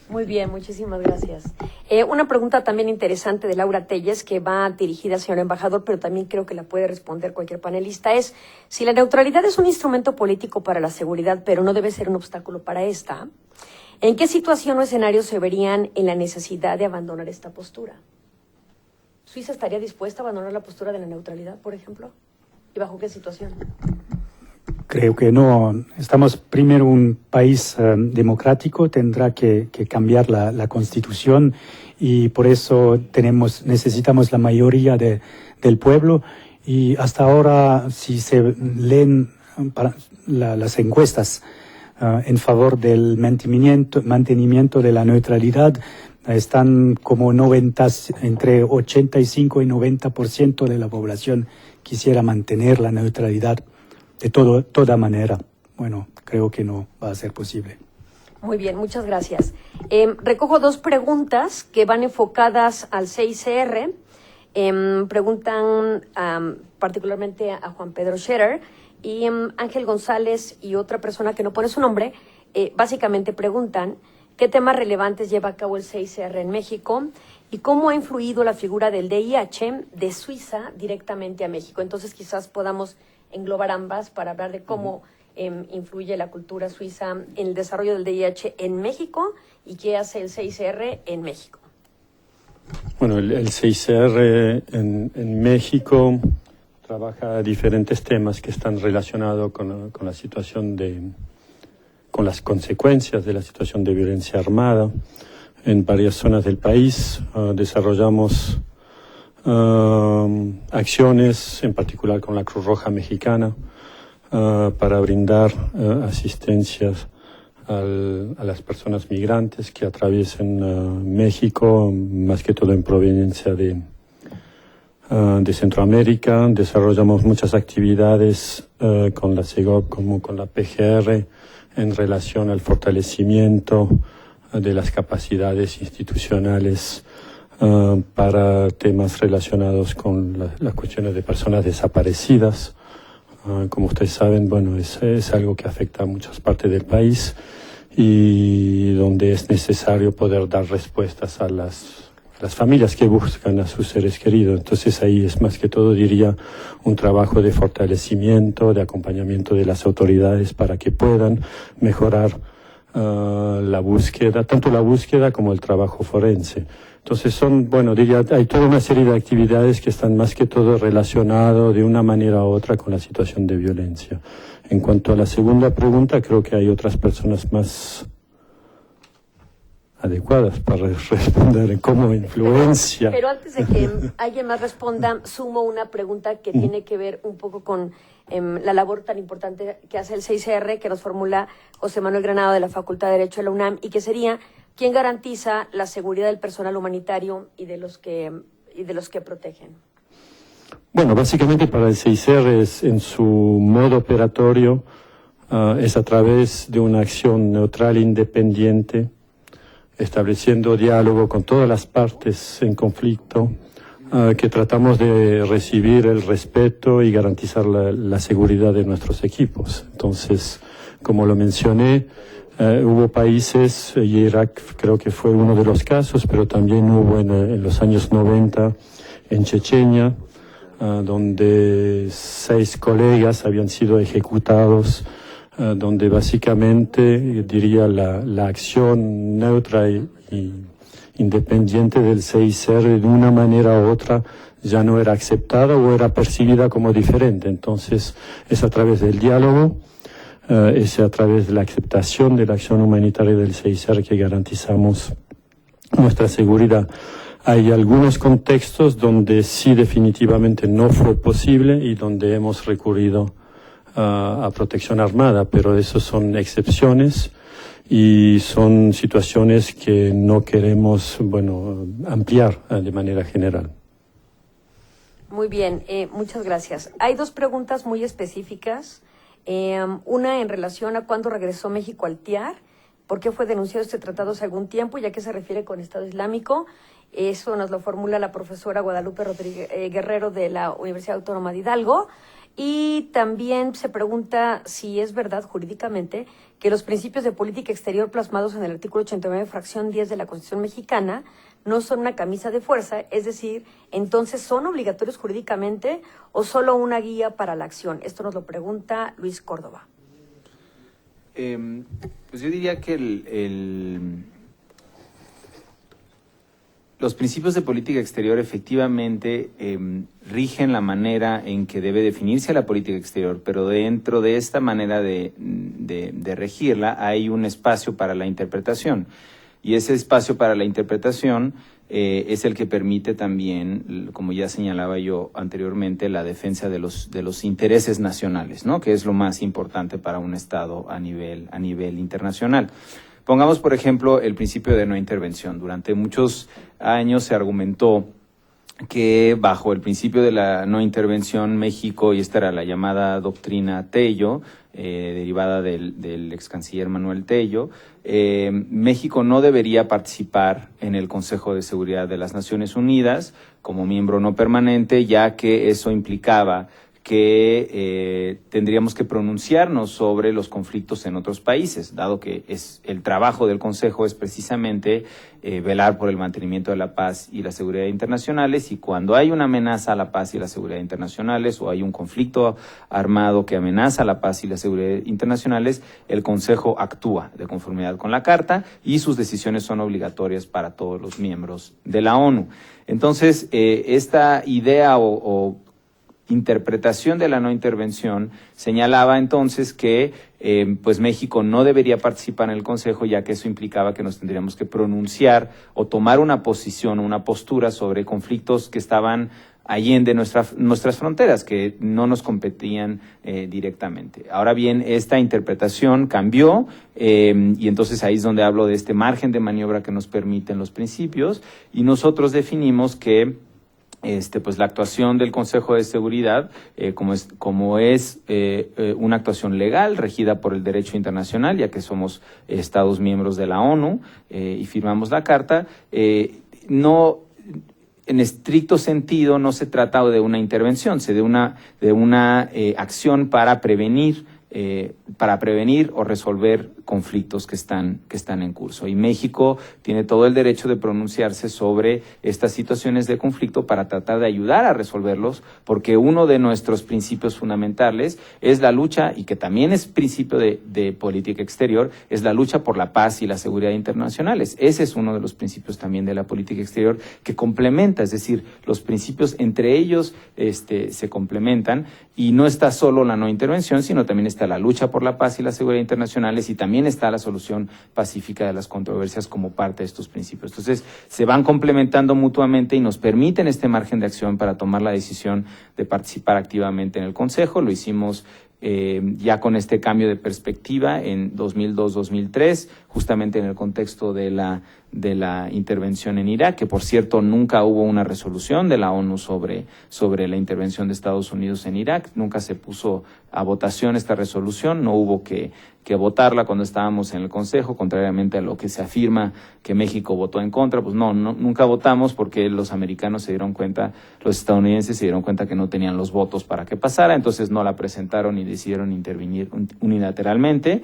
Muy bien, muchísimas gracias. Una pregunta también interesante de Laura Telles, que va dirigida al señor embajador, pero también creo que la puede responder cualquier panelista, es: si la neutralidad es un instrumento político para la seguridad, pero no debe ser un obstáculo para esta, ¿en qué situación o escenario se verían en la necesidad de abandonar esta postura? ¿Suiza estaría dispuesta a abandonar la postura de la neutralidad, por ejemplo? ¿Y bajo qué situación? Creo que no. Estamos primero un país democrático, tendrá que cambiar la Constitución, y por eso necesitamos la mayoría del pueblo. Y hasta ahora, si se leen las encuestas en favor del mantenimiento de la neutralidad, están como entre 85 y 90% de la población quisiera mantener la neutralidad. De toda manera, bueno, creo que no va a ser posible. Muy bien, muchas gracias. Recojo 2 preguntas que van enfocadas al CICR. Preguntan particularmente a Juan Pedro Scherer y Ángel González y otra persona que no pone su nombre. Básicamente preguntan qué temas relevantes lleva a cabo el CICR en México y cómo ha influido la figura del DIH de Suiza directamente a México. Entonces quizás podamos englobar ambas para hablar de cómo influye la cultura suiza en el desarrollo del DIH en México y qué hace el CICR en México. Bueno, el CICR en México trabaja diferentes temas que están relacionados con la situación con las consecuencias de la situación de violencia armada en varias zonas del país. Desarrollamos acciones, en particular con la Cruz Roja Mexicana, para brindar asistencias a las personas migrantes que atraviesen México, más que todo en proveniencia de Centroamérica. Desarrollamos muchas actividades con la CEGOP como con la PGR en relación al fortalecimiento de las capacidades institucionales para temas relacionados con las cuestiones de personas desaparecidas. Como ustedes saben, bueno, es algo que afecta a muchas partes del país y donde es necesario poder dar respuestas a las familias que buscan a sus seres queridos. Entonces ahí es más que todo, diría, un trabajo de fortalecimiento, de acompañamiento de las autoridades para que puedan mejorar la búsqueda, tanto la búsqueda como el trabajo forense. Entonces diría, hay toda una serie de actividades que están más que todo relacionadas de una manera u otra con la situación de violencia. En cuanto a la segunda pregunta, creo que hay otras personas más adecuadas para responder en cómo influencia. Pero antes de que alguien más responda, sumo una pregunta que tiene que ver un poco con la labor tan importante que hace el CICR, que nos formula José Manuel Granado de la Facultad de Derecho de la UNAM, y que sería: ¿quién garantiza la seguridad del personal humanitario y de los que protegen? Bueno, básicamente para el CICR es en su modo operatorio, es a través de una acción neutral e independiente, estableciendo diálogo con todas las partes en conflicto, que tratamos de recibir el respeto y garantizar la seguridad de nuestros equipos. Entonces, como lo mencioné, hubo países, y Irak creo que fue uno de los casos, pero también hubo en los años 90 en Chechenia, donde 6 colegas habían sido ejecutados, donde básicamente, diría, la acción neutra y independiente del CICR de una manera u otra ya no era aceptada o era percibida como diferente. Entonces, es a través del diálogo, es a través de la aceptación de la acción humanitaria del CICR que garantizamos nuestra seguridad. Hay algunos contextos donde sí definitivamente no fue posible y donde hemos recurrido a protección armada, pero esos son excepciones y son situaciones que no queremos, bueno, ampliar de manera general. Muy bien, muchas gracias. Hay dos preguntas muy específicas. Una en relación a cuándo regresó México al TIAR, por qué fue denunciado este tratado hace algún tiempo, ya que se refiere con Estado Islámico. Eso nos lo formula la profesora Guadalupe Rodríguez Guerrero de la Universidad Autónoma de Hidalgo. Y también se pregunta si es verdad jurídicamente que los principios de política exterior plasmados en el artículo 89, fracción 10 de la Constitución mexicana no son una camisa de fuerza, es decir, entonces ¿son obligatorios jurídicamente o solo una guía para la acción? Esto nos lo pregunta Luis Córdoba. Pues yo diría que los principios de política exterior efectivamente rigen la manera en que debe definirse la política exterior, pero dentro de esta manera de regirla hay un espacio para la interpretación. Y ese espacio para la interpretación es el que permite también, como ya señalaba yo anteriormente, la defensa de los intereses nacionales, ¿no? Que es lo más importante para un Estado a nivel internacional. Pongamos, por ejemplo, el principio de no intervención. Durante muchos años se argumentó que bajo el principio de la no intervención México, y esta era la llamada doctrina Tello, derivada del ex canciller Manuel Tello, México no debería participar en el Consejo de Seguridad de las Naciones Unidas como miembro no permanente, ya que eso implicaba que tendríamos que pronunciarnos sobre los conflictos en otros países, dado que el trabajo del Consejo es precisamente velar por el mantenimiento de la paz y la seguridad internacionales, y cuando hay una amenaza a la paz y la seguridad internacionales o hay un conflicto armado que amenaza la paz y la seguridad internacionales, el Consejo actúa de conformidad con la Carta y sus decisiones son obligatorias para todos los miembros de la ONU. Entonces, esta idea o interpretación de la no intervención señalaba entonces que pues México no debería participar en el Consejo, ya que eso implicaba que nos tendríamos que pronunciar o tomar una posición o una postura sobre conflictos que estaban allende nuestras fronteras, que no nos competían directamente. Ahora bien, esta interpretación cambió y entonces ahí es donde hablo de este margen de maniobra que nos permiten los principios, y nosotros definimos que pues la actuación del Consejo de Seguridad, como es una actuación legal regida por el derecho internacional, ya que somos Estados miembros de la ONU y firmamos la Carta, no, en estricto sentido, no se trata de una intervención, de una acción para prevenir o resolver conflictos que están en curso. Y México tiene todo el derecho de pronunciarse sobre estas situaciones de conflicto para tratar de ayudar a resolverlos, porque uno de nuestros principios fundamentales es la lucha, y que también es principio de política exterior, es la lucha por la paz y la seguridad internacionales. Ese es uno de los principios también de la política exterior que complementa, es decir, los principios entre ellos se complementan, y no está solo la no intervención, sino también está la lucha por la paz y la seguridad internacionales, y también está la solución pacífica de las controversias como parte de estos principios. Entonces, se van complementando mutuamente y nos permiten este margen de acción para tomar la decisión de participar activamente en el Consejo. Lo hicimos ya con este cambio de perspectiva en 2002-2003, justamente en el contexto de la intervención en Irak, que por cierto nunca hubo una resolución de la ONU sobre la intervención de Estados Unidos en Irak, nunca se puso a votación esta resolución, no hubo que votarla cuando estábamos en el Consejo, contrariamente a lo que se afirma que México votó en contra. Pues no, nunca votamos porque los americanos se dieron cuenta, los estadounidenses se dieron cuenta que no tenían los votos para que pasara, entonces no la presentaron y decidieron intervenir unilateralmente.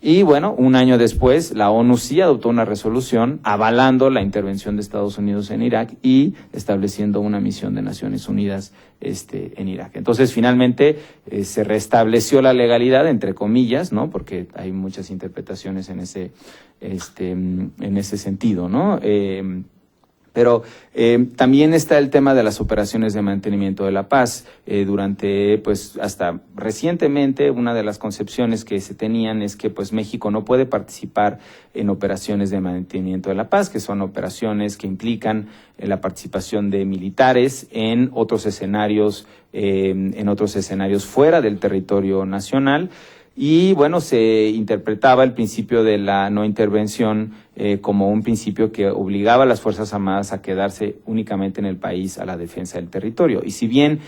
Y bueno, un año después, la ONU sí adoptó una resolución avalando la intervención de Estados Unidos en Irak y estableciendo una misión de Naciones Unidas en Irak. Entonces, finalmente, se restableció la legalidad, entre comillas, ¿no? Porque hay muchas interpretaciones en ese sentido, ¿no? Pero también está el tema de las operaciones de mantenimiento de la paz. Durante, pues, hasta recientemente, una de las concepciones que se tenían es que, pues, México no puede participar en operaciones de mantenimiento de la paz, que son operaciones que implican la participación de militares en otros escenarios fuera del territorio nacional. y bueno, se interpretaba el principio de la no intervención como un principio que obligaba a las Fuerzas Armadas a quedarse únicamente en el país a la defensa del territorio. Y si bien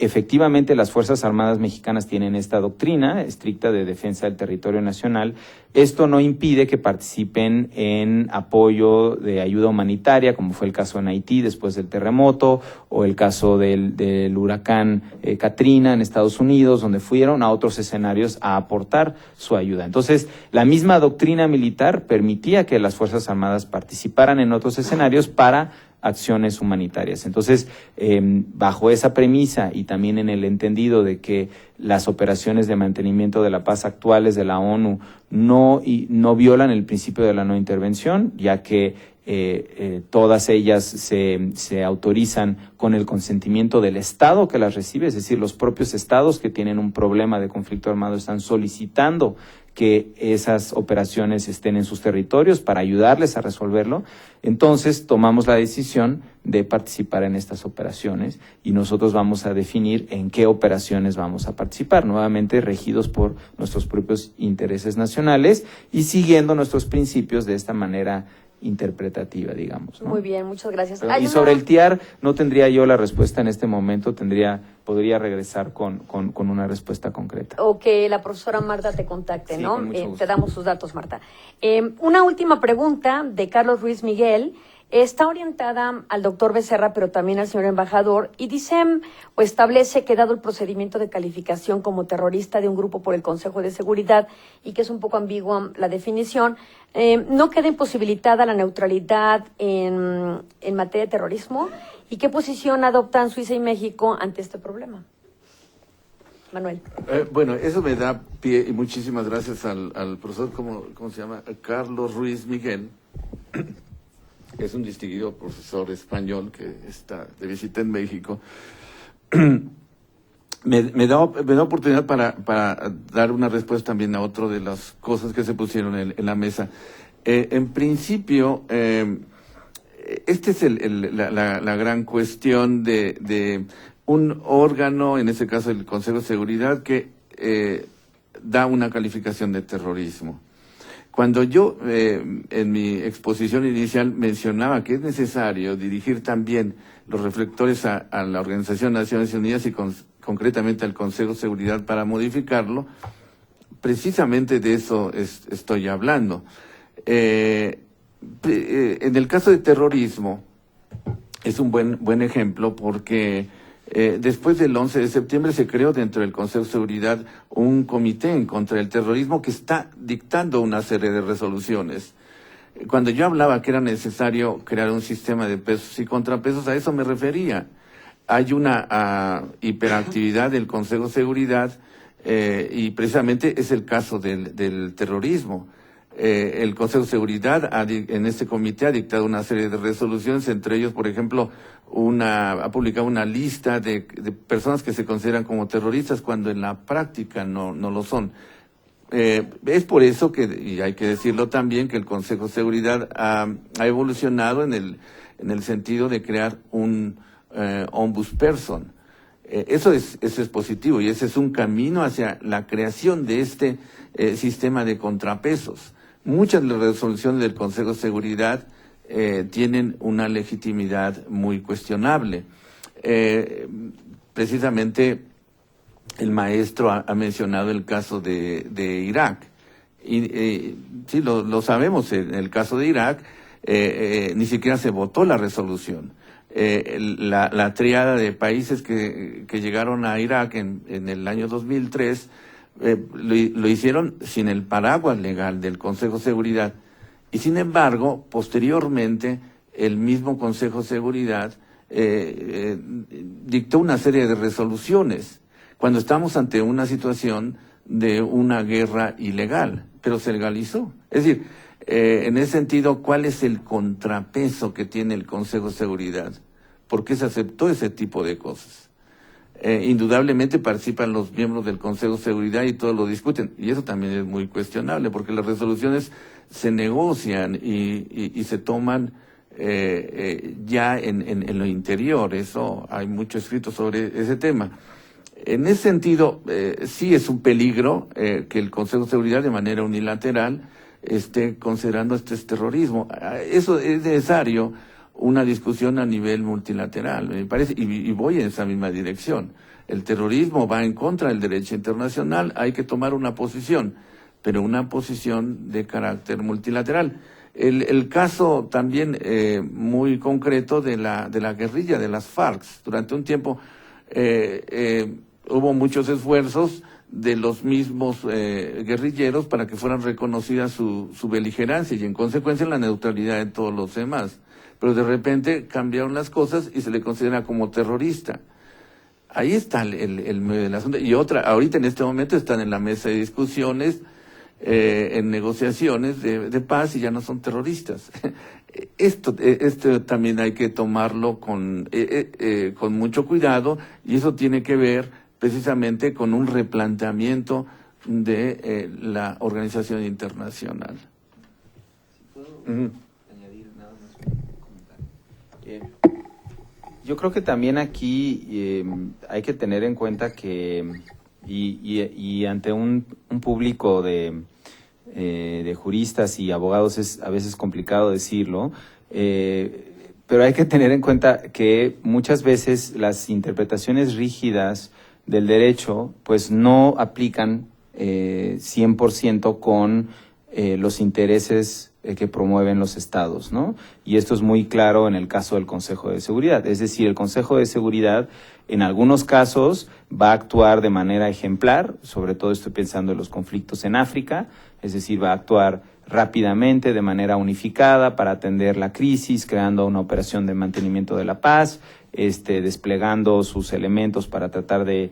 efectivamente las Fuerzas Armadas mexicanas tienen esta doctrina estricta de defensa del territorio nacional, esto no impide que participen en apoyo de ayuda humanitaria, como fue el caso en Haití después del terremoto, o el caso del huracán Katrina en Estados Unidos, donde fueron a otros escenarios a aportar su ayuda. Entonces, la misma doctrina militar permitía que las Fuerzas Armadas participaran en otros escenarios para acciones humanitarias. Entonces, bajo esa premisa y también en el entendido de que las operaciones de mantenimiento de la paz actuales de la ONU no violan el principio de la no intervención, ya que todas ellas se autorizan con el consentimiento del Estado que las recibe, es decir, los propios estados que tienen un problema de conflicto armado están solicitando que esas operaciones estén en sus territorios para ayudarles a resolverlo. Entonces tomamos la decisión de participar en estas operaciones y nosotros vamos a definir en qué operaciones vamos a participar, nuevamente regidos por nuestros propios intereses nacionales y siguiendo nuestros principios de esta manera interpretativa, digamos, ¿no? Muy bien, muchas gracias. Y sobre el TIAR no tendría yo la respuesta en este momento, podría regresar con una respuesta concreta. O que la profesora Marta te contacte, Sí, ¿no? con mucho gusto. Te damos sus datos, Marta. Una última pregunta de Carlos Ruiz Miguel. Está orientada al doctor Becerra, pero también al señor embajador, y dice o establece que dado el procedimiento de calificación como terrorista de un grupo por el Consejo de Seguridad, y que es un poco ambigua la definición, ¿no queda imposibilitada la neutralidad en materia de terrorismo? ¿Y qué posición adoptan Suiza y México ante este problema? Manuel. Bueno, eso me da pie, y muchísimas gracias al profesor, ¿cómo se llama? Carlos Ruiz Miguel. Es un distinguido profesor español que está de visita en México. Me da oportunidad para dar una respuesta también a otra de las cosas que se pusieron en la mesa. En principio, esta es la gran cuestión de un órgano, en este caso el Consejo de Seguridad, que da una calificación de terrorismo. Cuando yo, en mi exposición inicial, mencionaba que es necesario dirigir también los reflectores a la Organización de Naciones Unidas y concretamente al Consejo de Seguridad para modificarlo, precisamente de eso estoy hablando. En el caso de terrorismo, es un buen ejemplo porque después del 11 de septiembre se creó dentro del Consejo de Seguridad un comité en contra del terrorismo que está dictando una serie de resoluciones. Cuando yo hablaba que era necesario crear un sistema de pesos y contrapesos, a eso me refería. Hay una hiperactividad del Consejo de Seguridad y precisamente es el caso del terrorismo. El Consejo de Seguridad en este comité ha dictado una serie de resoluciones, entre ellos, por ejemplo, ha publicado una lista de personas que se consideran como terroristas cuando en la práctica no lo son. Es por eso que, y hay que decirlo también, que el Consejo de Seguridad ha evolucionado en el sentido de crear un ombudsperson. Eso es positivo y ese es un camino hacia la creación de este sistema de contrapesos. Muchas de las resoluciones del Consejo de Seguridad tienen una legitimidad muy cuestionable. Precisamente el maestro ha mencionado el caso de Irak. Y sí, lo sabemos, en el caso de Irak ni siquiera se votó la resolución. La tríada de países que llegaron a Irak en el año 2003 lo hicieron sin el paraguas legal del Consejo de Seguridad y sin embargo posteriormente el mismo Consejo de Seguridad dictó una serie de resoluciones cuando estamos ante una situación de una guerra ilegal, pero se legalizó. Es decir, en ese sentido, ¿cuál es el contrapeso que tiene el Consejo de Seguridad? ¿Por qué se aceptó ese tipo de cosas? Indudablemente participan los miembros del Consejo de Seguridad y todos lo discuten. Y eso también es muy cuestionable, porque las resoluciones se negocian y se toman ya en lo interior. Eso hay mucho escrito sobre ese tema. En ese sentido, sí es un peligro que el Consejo de Seguridad de manera unilateral esté considerando este terrorismo. Eso es necesario una discusión a nivel multilateral, me parece, y voy en esa misma dirección. El terrorismo va en contra del derecho internacional, hay que tomar una posición, pero una posición de carácter multilateral. El caso también muy concreto de la guerrilla de las FARC. Durante un tiempo hubo muchos esfuerzos de los mismos guerrilleros para que fueran reconocidas su beligerancia y en consecuencia la neutralidad de todos los demás. Pero de repente cambiaron las cosas y se le considera como terrorista. Ahí está el medio del asunto. Y ahorita en este momento están en la mesa de discusiones, en negociaciones de paz y ya no son terroristas. Esto también hay que tomarlo con mucho cuidado y eso tiene que ver precisamente con un replanteamiento de la organización internacional. Añadir nada más un comentario. Yo creo que también aquí hay que tener en cuenta que y ante un público de juristas y abogados es a veces complicado decirlo, pero hay que tener en cuenta que muchas veces las interpretaciones rígidas del derecho pues no aplican 100% con los intereses que promueven los estados, ¿no? Y esto es muy claro en el caso del Consejo de Seguridad. Es decir, el Consejo de Seguridad en algunos casos va a actuar de manera ejemplar, sobre todo estoy pensando en los conflictos en África, es decir, va a actuar rápidamente, de manera unificada, para atender la crisis, creando una operación de mantenimiento de la paz, desplegando sus elementos para tratar de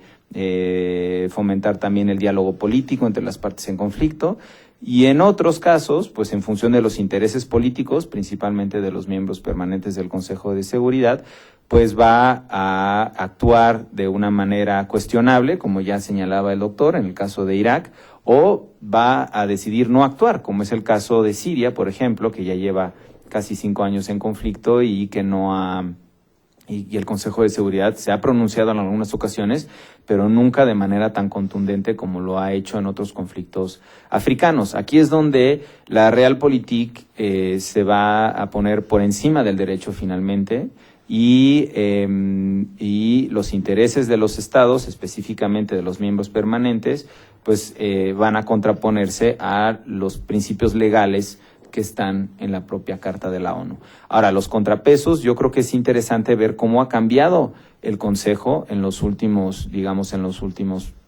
fomentar también el diálogo político entre las partes en conflicto. Y en otros casos, pues en función de los intereses políticos, principalmente de los miembros permanentes del Consejo de Seguridad, pues va a actuar de una manera cuestionable, como ya señalaba el doctor, en el caso de Irak, o va a decidir no actuar, como es el caso de Siria, por ejemplo, que ya lleva casi 5 años en conflicto y que no ha... Y el Consejo de Seguridad se ha pronunciado en algunas ocasiones, pero nunca de manera tan contundente como lo ha hecho en otros conflictos africanos. Aquí es donde la Realpolitik se va a poner por encima del derecho finalmente y los intereses de los estados, específicamente de los miembros permanentes, pues van a contraponerse a los principios legales que están en la propia Carta de la ONU. Ahora, los contrapesos, yo creo que es interesante ver cómo ha cambiado el Consejo en los últimos,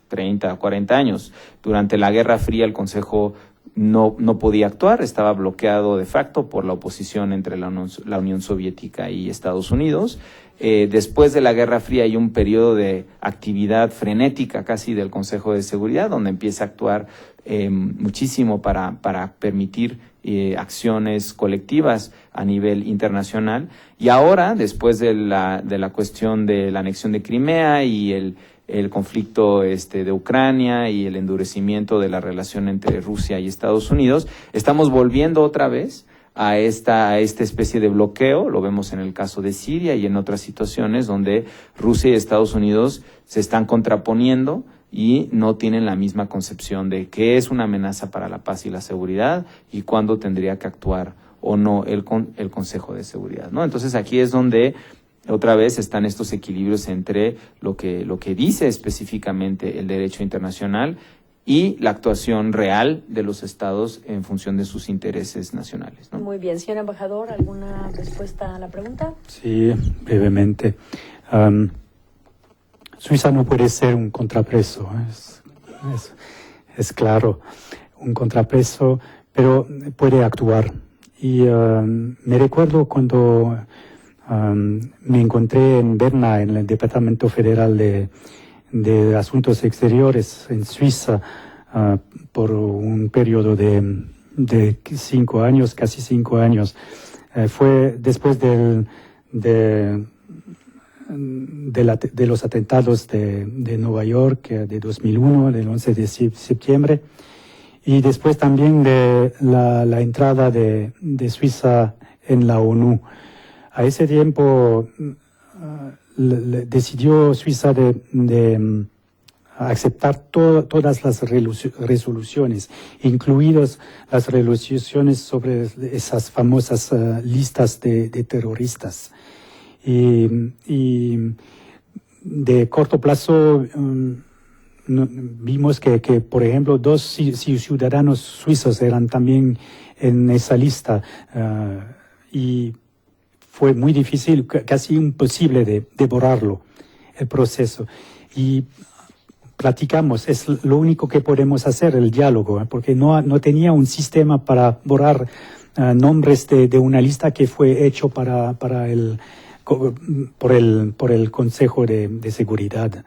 30 o 40 años. Durante la Guerra Fría el Consejo no podía actuar, estaba bloqueado de facto por la oposición entre la Unión Soviética y Estados Unidos. Después de la Guerra Fría hay un periodo de actividad frenética casi del Consejo de Seguridad, donde empieza a actuar muchísimo para permitir acciones colectivas a nivel internacional. Y ahora, después de la cuestión de la anexión de Crimea y el conflicto de Ucrania y el endurecimiento de la relación entre Rusia y Estados Unidos, estamos volviendo otra vez a esta especie de bloqueo. Lo vemos en el caso de Siria y en otras situaciones donde Rusia y Estados Unidos se están contraponiendo y no tienen la misma concepción de qué es una amenaza para la paz y la seguridad y cuándo tendría que actuar o no el Consejo de Seguridad, ¿no? Entonces aquí es donde otra vez están estos equilibrios entre lo que dice específicamente el derecho internacional y la actuación real de los estados en función de sus intereses nacionales, ¿no? Muy bien, señor embajador, ¿alguna respuesta a la pregunta? Sí, brevemente. Suiza no puede ser un contrapeso, es claro, un contrapeso, pero puede actuar. Y me recuerdo cuando me encontré en Berna, en el Departamento Federal de Asuntos Exteriores en Suiza, por un periodo de 5 años, casi 5 años. Fue después de los atentados de Nueva York de 2001, del 11 de septiembre, y después también de la entrada de Suiza en la ONU. A ese tiempo decidió Suiza de aceptar todas las resoluciones, incluidas las resoluciones sobre esas famosas listas de terroristas. Y de corto plazo vimos que, por ejemplo, 2 ciudadanos suizos eran también en esa lista y fue muy difícil, casi imposible de borrarlo, el proceso. Y platicamos, es lo único que podemos hacer, el diálogo, porque no tenía un sistema para borrar nombres de una lista que fue hecho por el Consejo de Seguridad.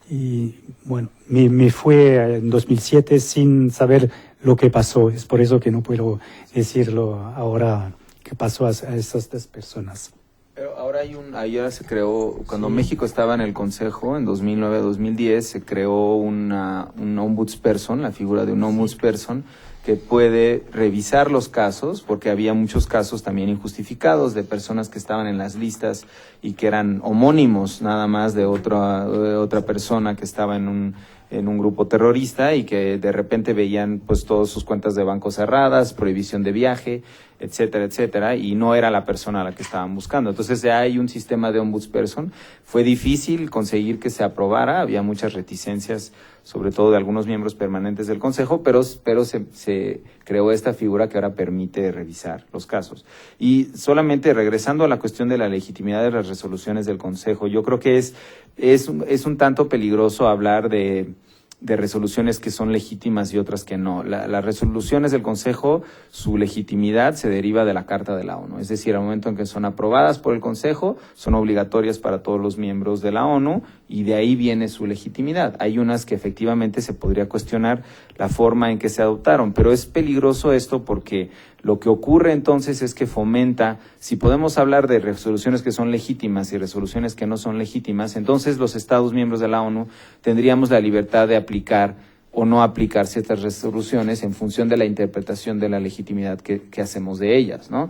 Y bueno, me fue en 2007 sin saber lo que pasó. Es por eso que no puedo decirlo ahora qué pasó a esas 2 personas. Pero ahora ahora se creó, cuando México estaba en el Consejo, en 2009-2010, se creó un ombudsperson, la figura de un ombudsperson, que puede revisar los casos, porque había muchos casos también injustificados de personas que estaban en las listas y que eran homónimos nada más de otra persona que estaba en un grupo terrorista y que de repente veían pues todas sus cuentas de banco cerradas, prohibición de viaje, etcétera, etcétera, y no era la persona a la que estaban buscando. Entonces ya hay un sistema de ombudsperson. Fue difícil conseguir que se aprobara, había muchas reticencias, sobre todo de algunos miembros permanentes del Consejo, pero se creó esta figura que ahora permite revisar los casos. Y solamente regresando a la cuestión de la legitimidad de las resoluciones del Consejo, yo creo que es un tanto peligroso hablar de resoluciones que son legítimas y otras que no. Las resoluciones del Consejo, su legitimidad se deriva de la Carta de la ONU. Es decir, al momento en que son aprobadas por el Consejo, son obligatorias para todos los miembros de la ONU y de ahí viene su legitimidad. Hay unas que efectivamente se podría cuestionar la forma en que se adoptaron, pero es peligroso esto porque lo que ocurre entonces es que fomenta, si podemos hablar de resoluciones que son legítimas y resoluciones que no son legítimas, entonces los Estados miembros de la ONU tendríamos la libertad de aplicar o no aplicar ciertas resoluciones en función de la interpretación de la legitimidad que hacemos de ellas, ¿no?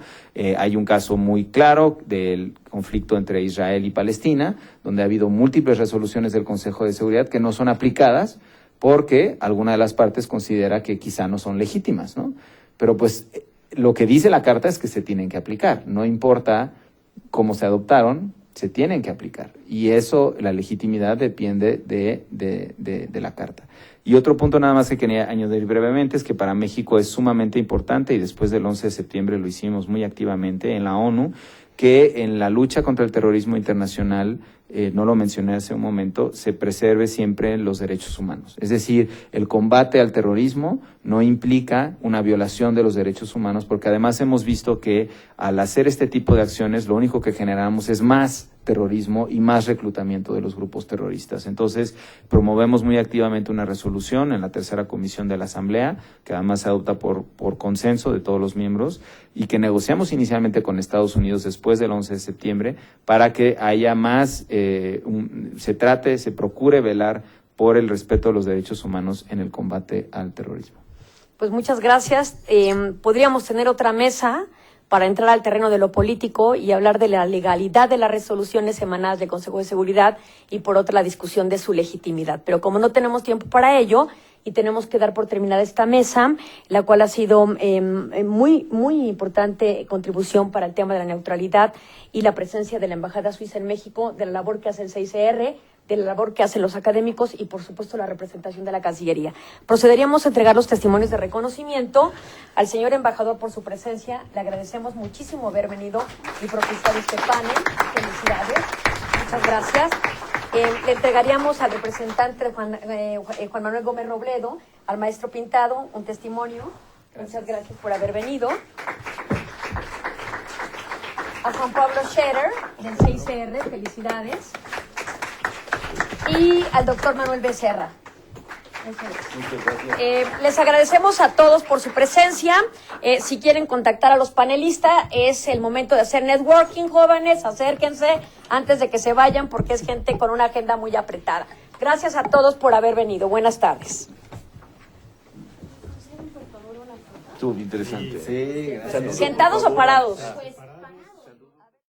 Hay un caso muy claro del conflicto entre Israel y Palestina, donde ha habido múltiples resoluciones del Consejo de Seguridad que no son aplicadas porque alguna de las partes considera que quizá no son legítimas, ¿no? Pero pues lo que dice la Carta es que se tienen que aplicar, no importa cómo se adoptaron, se tienen que aplicar. Y eso, la legitimidad depende de la Carta. Y otro punto nada más que quería añadir brevemente es que para México es sumamente importante, y después del 11 de septiembre lo hicimos muy activamente en la ONU, que en la lucha contra el terrorismo internacional, no lo mencioné hace un momento, se preserve siempre los derechos humanos. Es decir, el combate al terrorismo no implica una violación de los derechos humanos, porque además hemos visto que al hacer este tipo de acciones lo único que generamos es más terrorismo y más reclutamiento de los grupos terroristas. Entonces, promovemos muy activamente una resolución en la tercera comisión de la Asamblea, que además se adopta por consenso de todos los miembros, y que negociamos inicialmente con Estados Unidos después del 11 de septiembre, para que haya más, se procure velar por el respeto de los derechos humanos en el combate al terrorismo. Pues muchas gracias. Podríamos tener otra mesa para entrar al terreno de lo político y hablar de la legalidad de las resoluciones emanadas del Consejo de Seguridad y por otra la discusión de su legitimidad. Pero como no tenemos tiempo para ello y tenemos que dar por terminada esta mesa, la cual ha sido muy importante contribución para el tema de la neutralidad y la presencia de la Embajada Suiza en México, de la labor que hace el CICR, de la labor que hacen los académicos y, por supuesto, la representación de la Cancillería. Procederíamos a entregar los testimonios de reconocimiento al señor embajador por su presencia. Le agradecemos muchísimo haber venido y propiciado este panel. Felicidades. Muchas gracias. Le entregaríamos al representante de Juan Manuel Gómez Robledo, al maestro Pintado, un testimonio. Muchas gracias por haber venido. A Juan Pablo Scherer, del CICR, felicidades. Y al doctor Manuel Becerra. Les agradecemos a todos por su presencia. Si quieren contactar a los panelistas, es el momento de hacer networking, jóvenes, acérquense antes de que se vayan porque es gente con una agenda muy apretada. Gracias a todos por haber venido. Buenas tardes. Estuvo interesante. Sí, ¿Sentados o parados?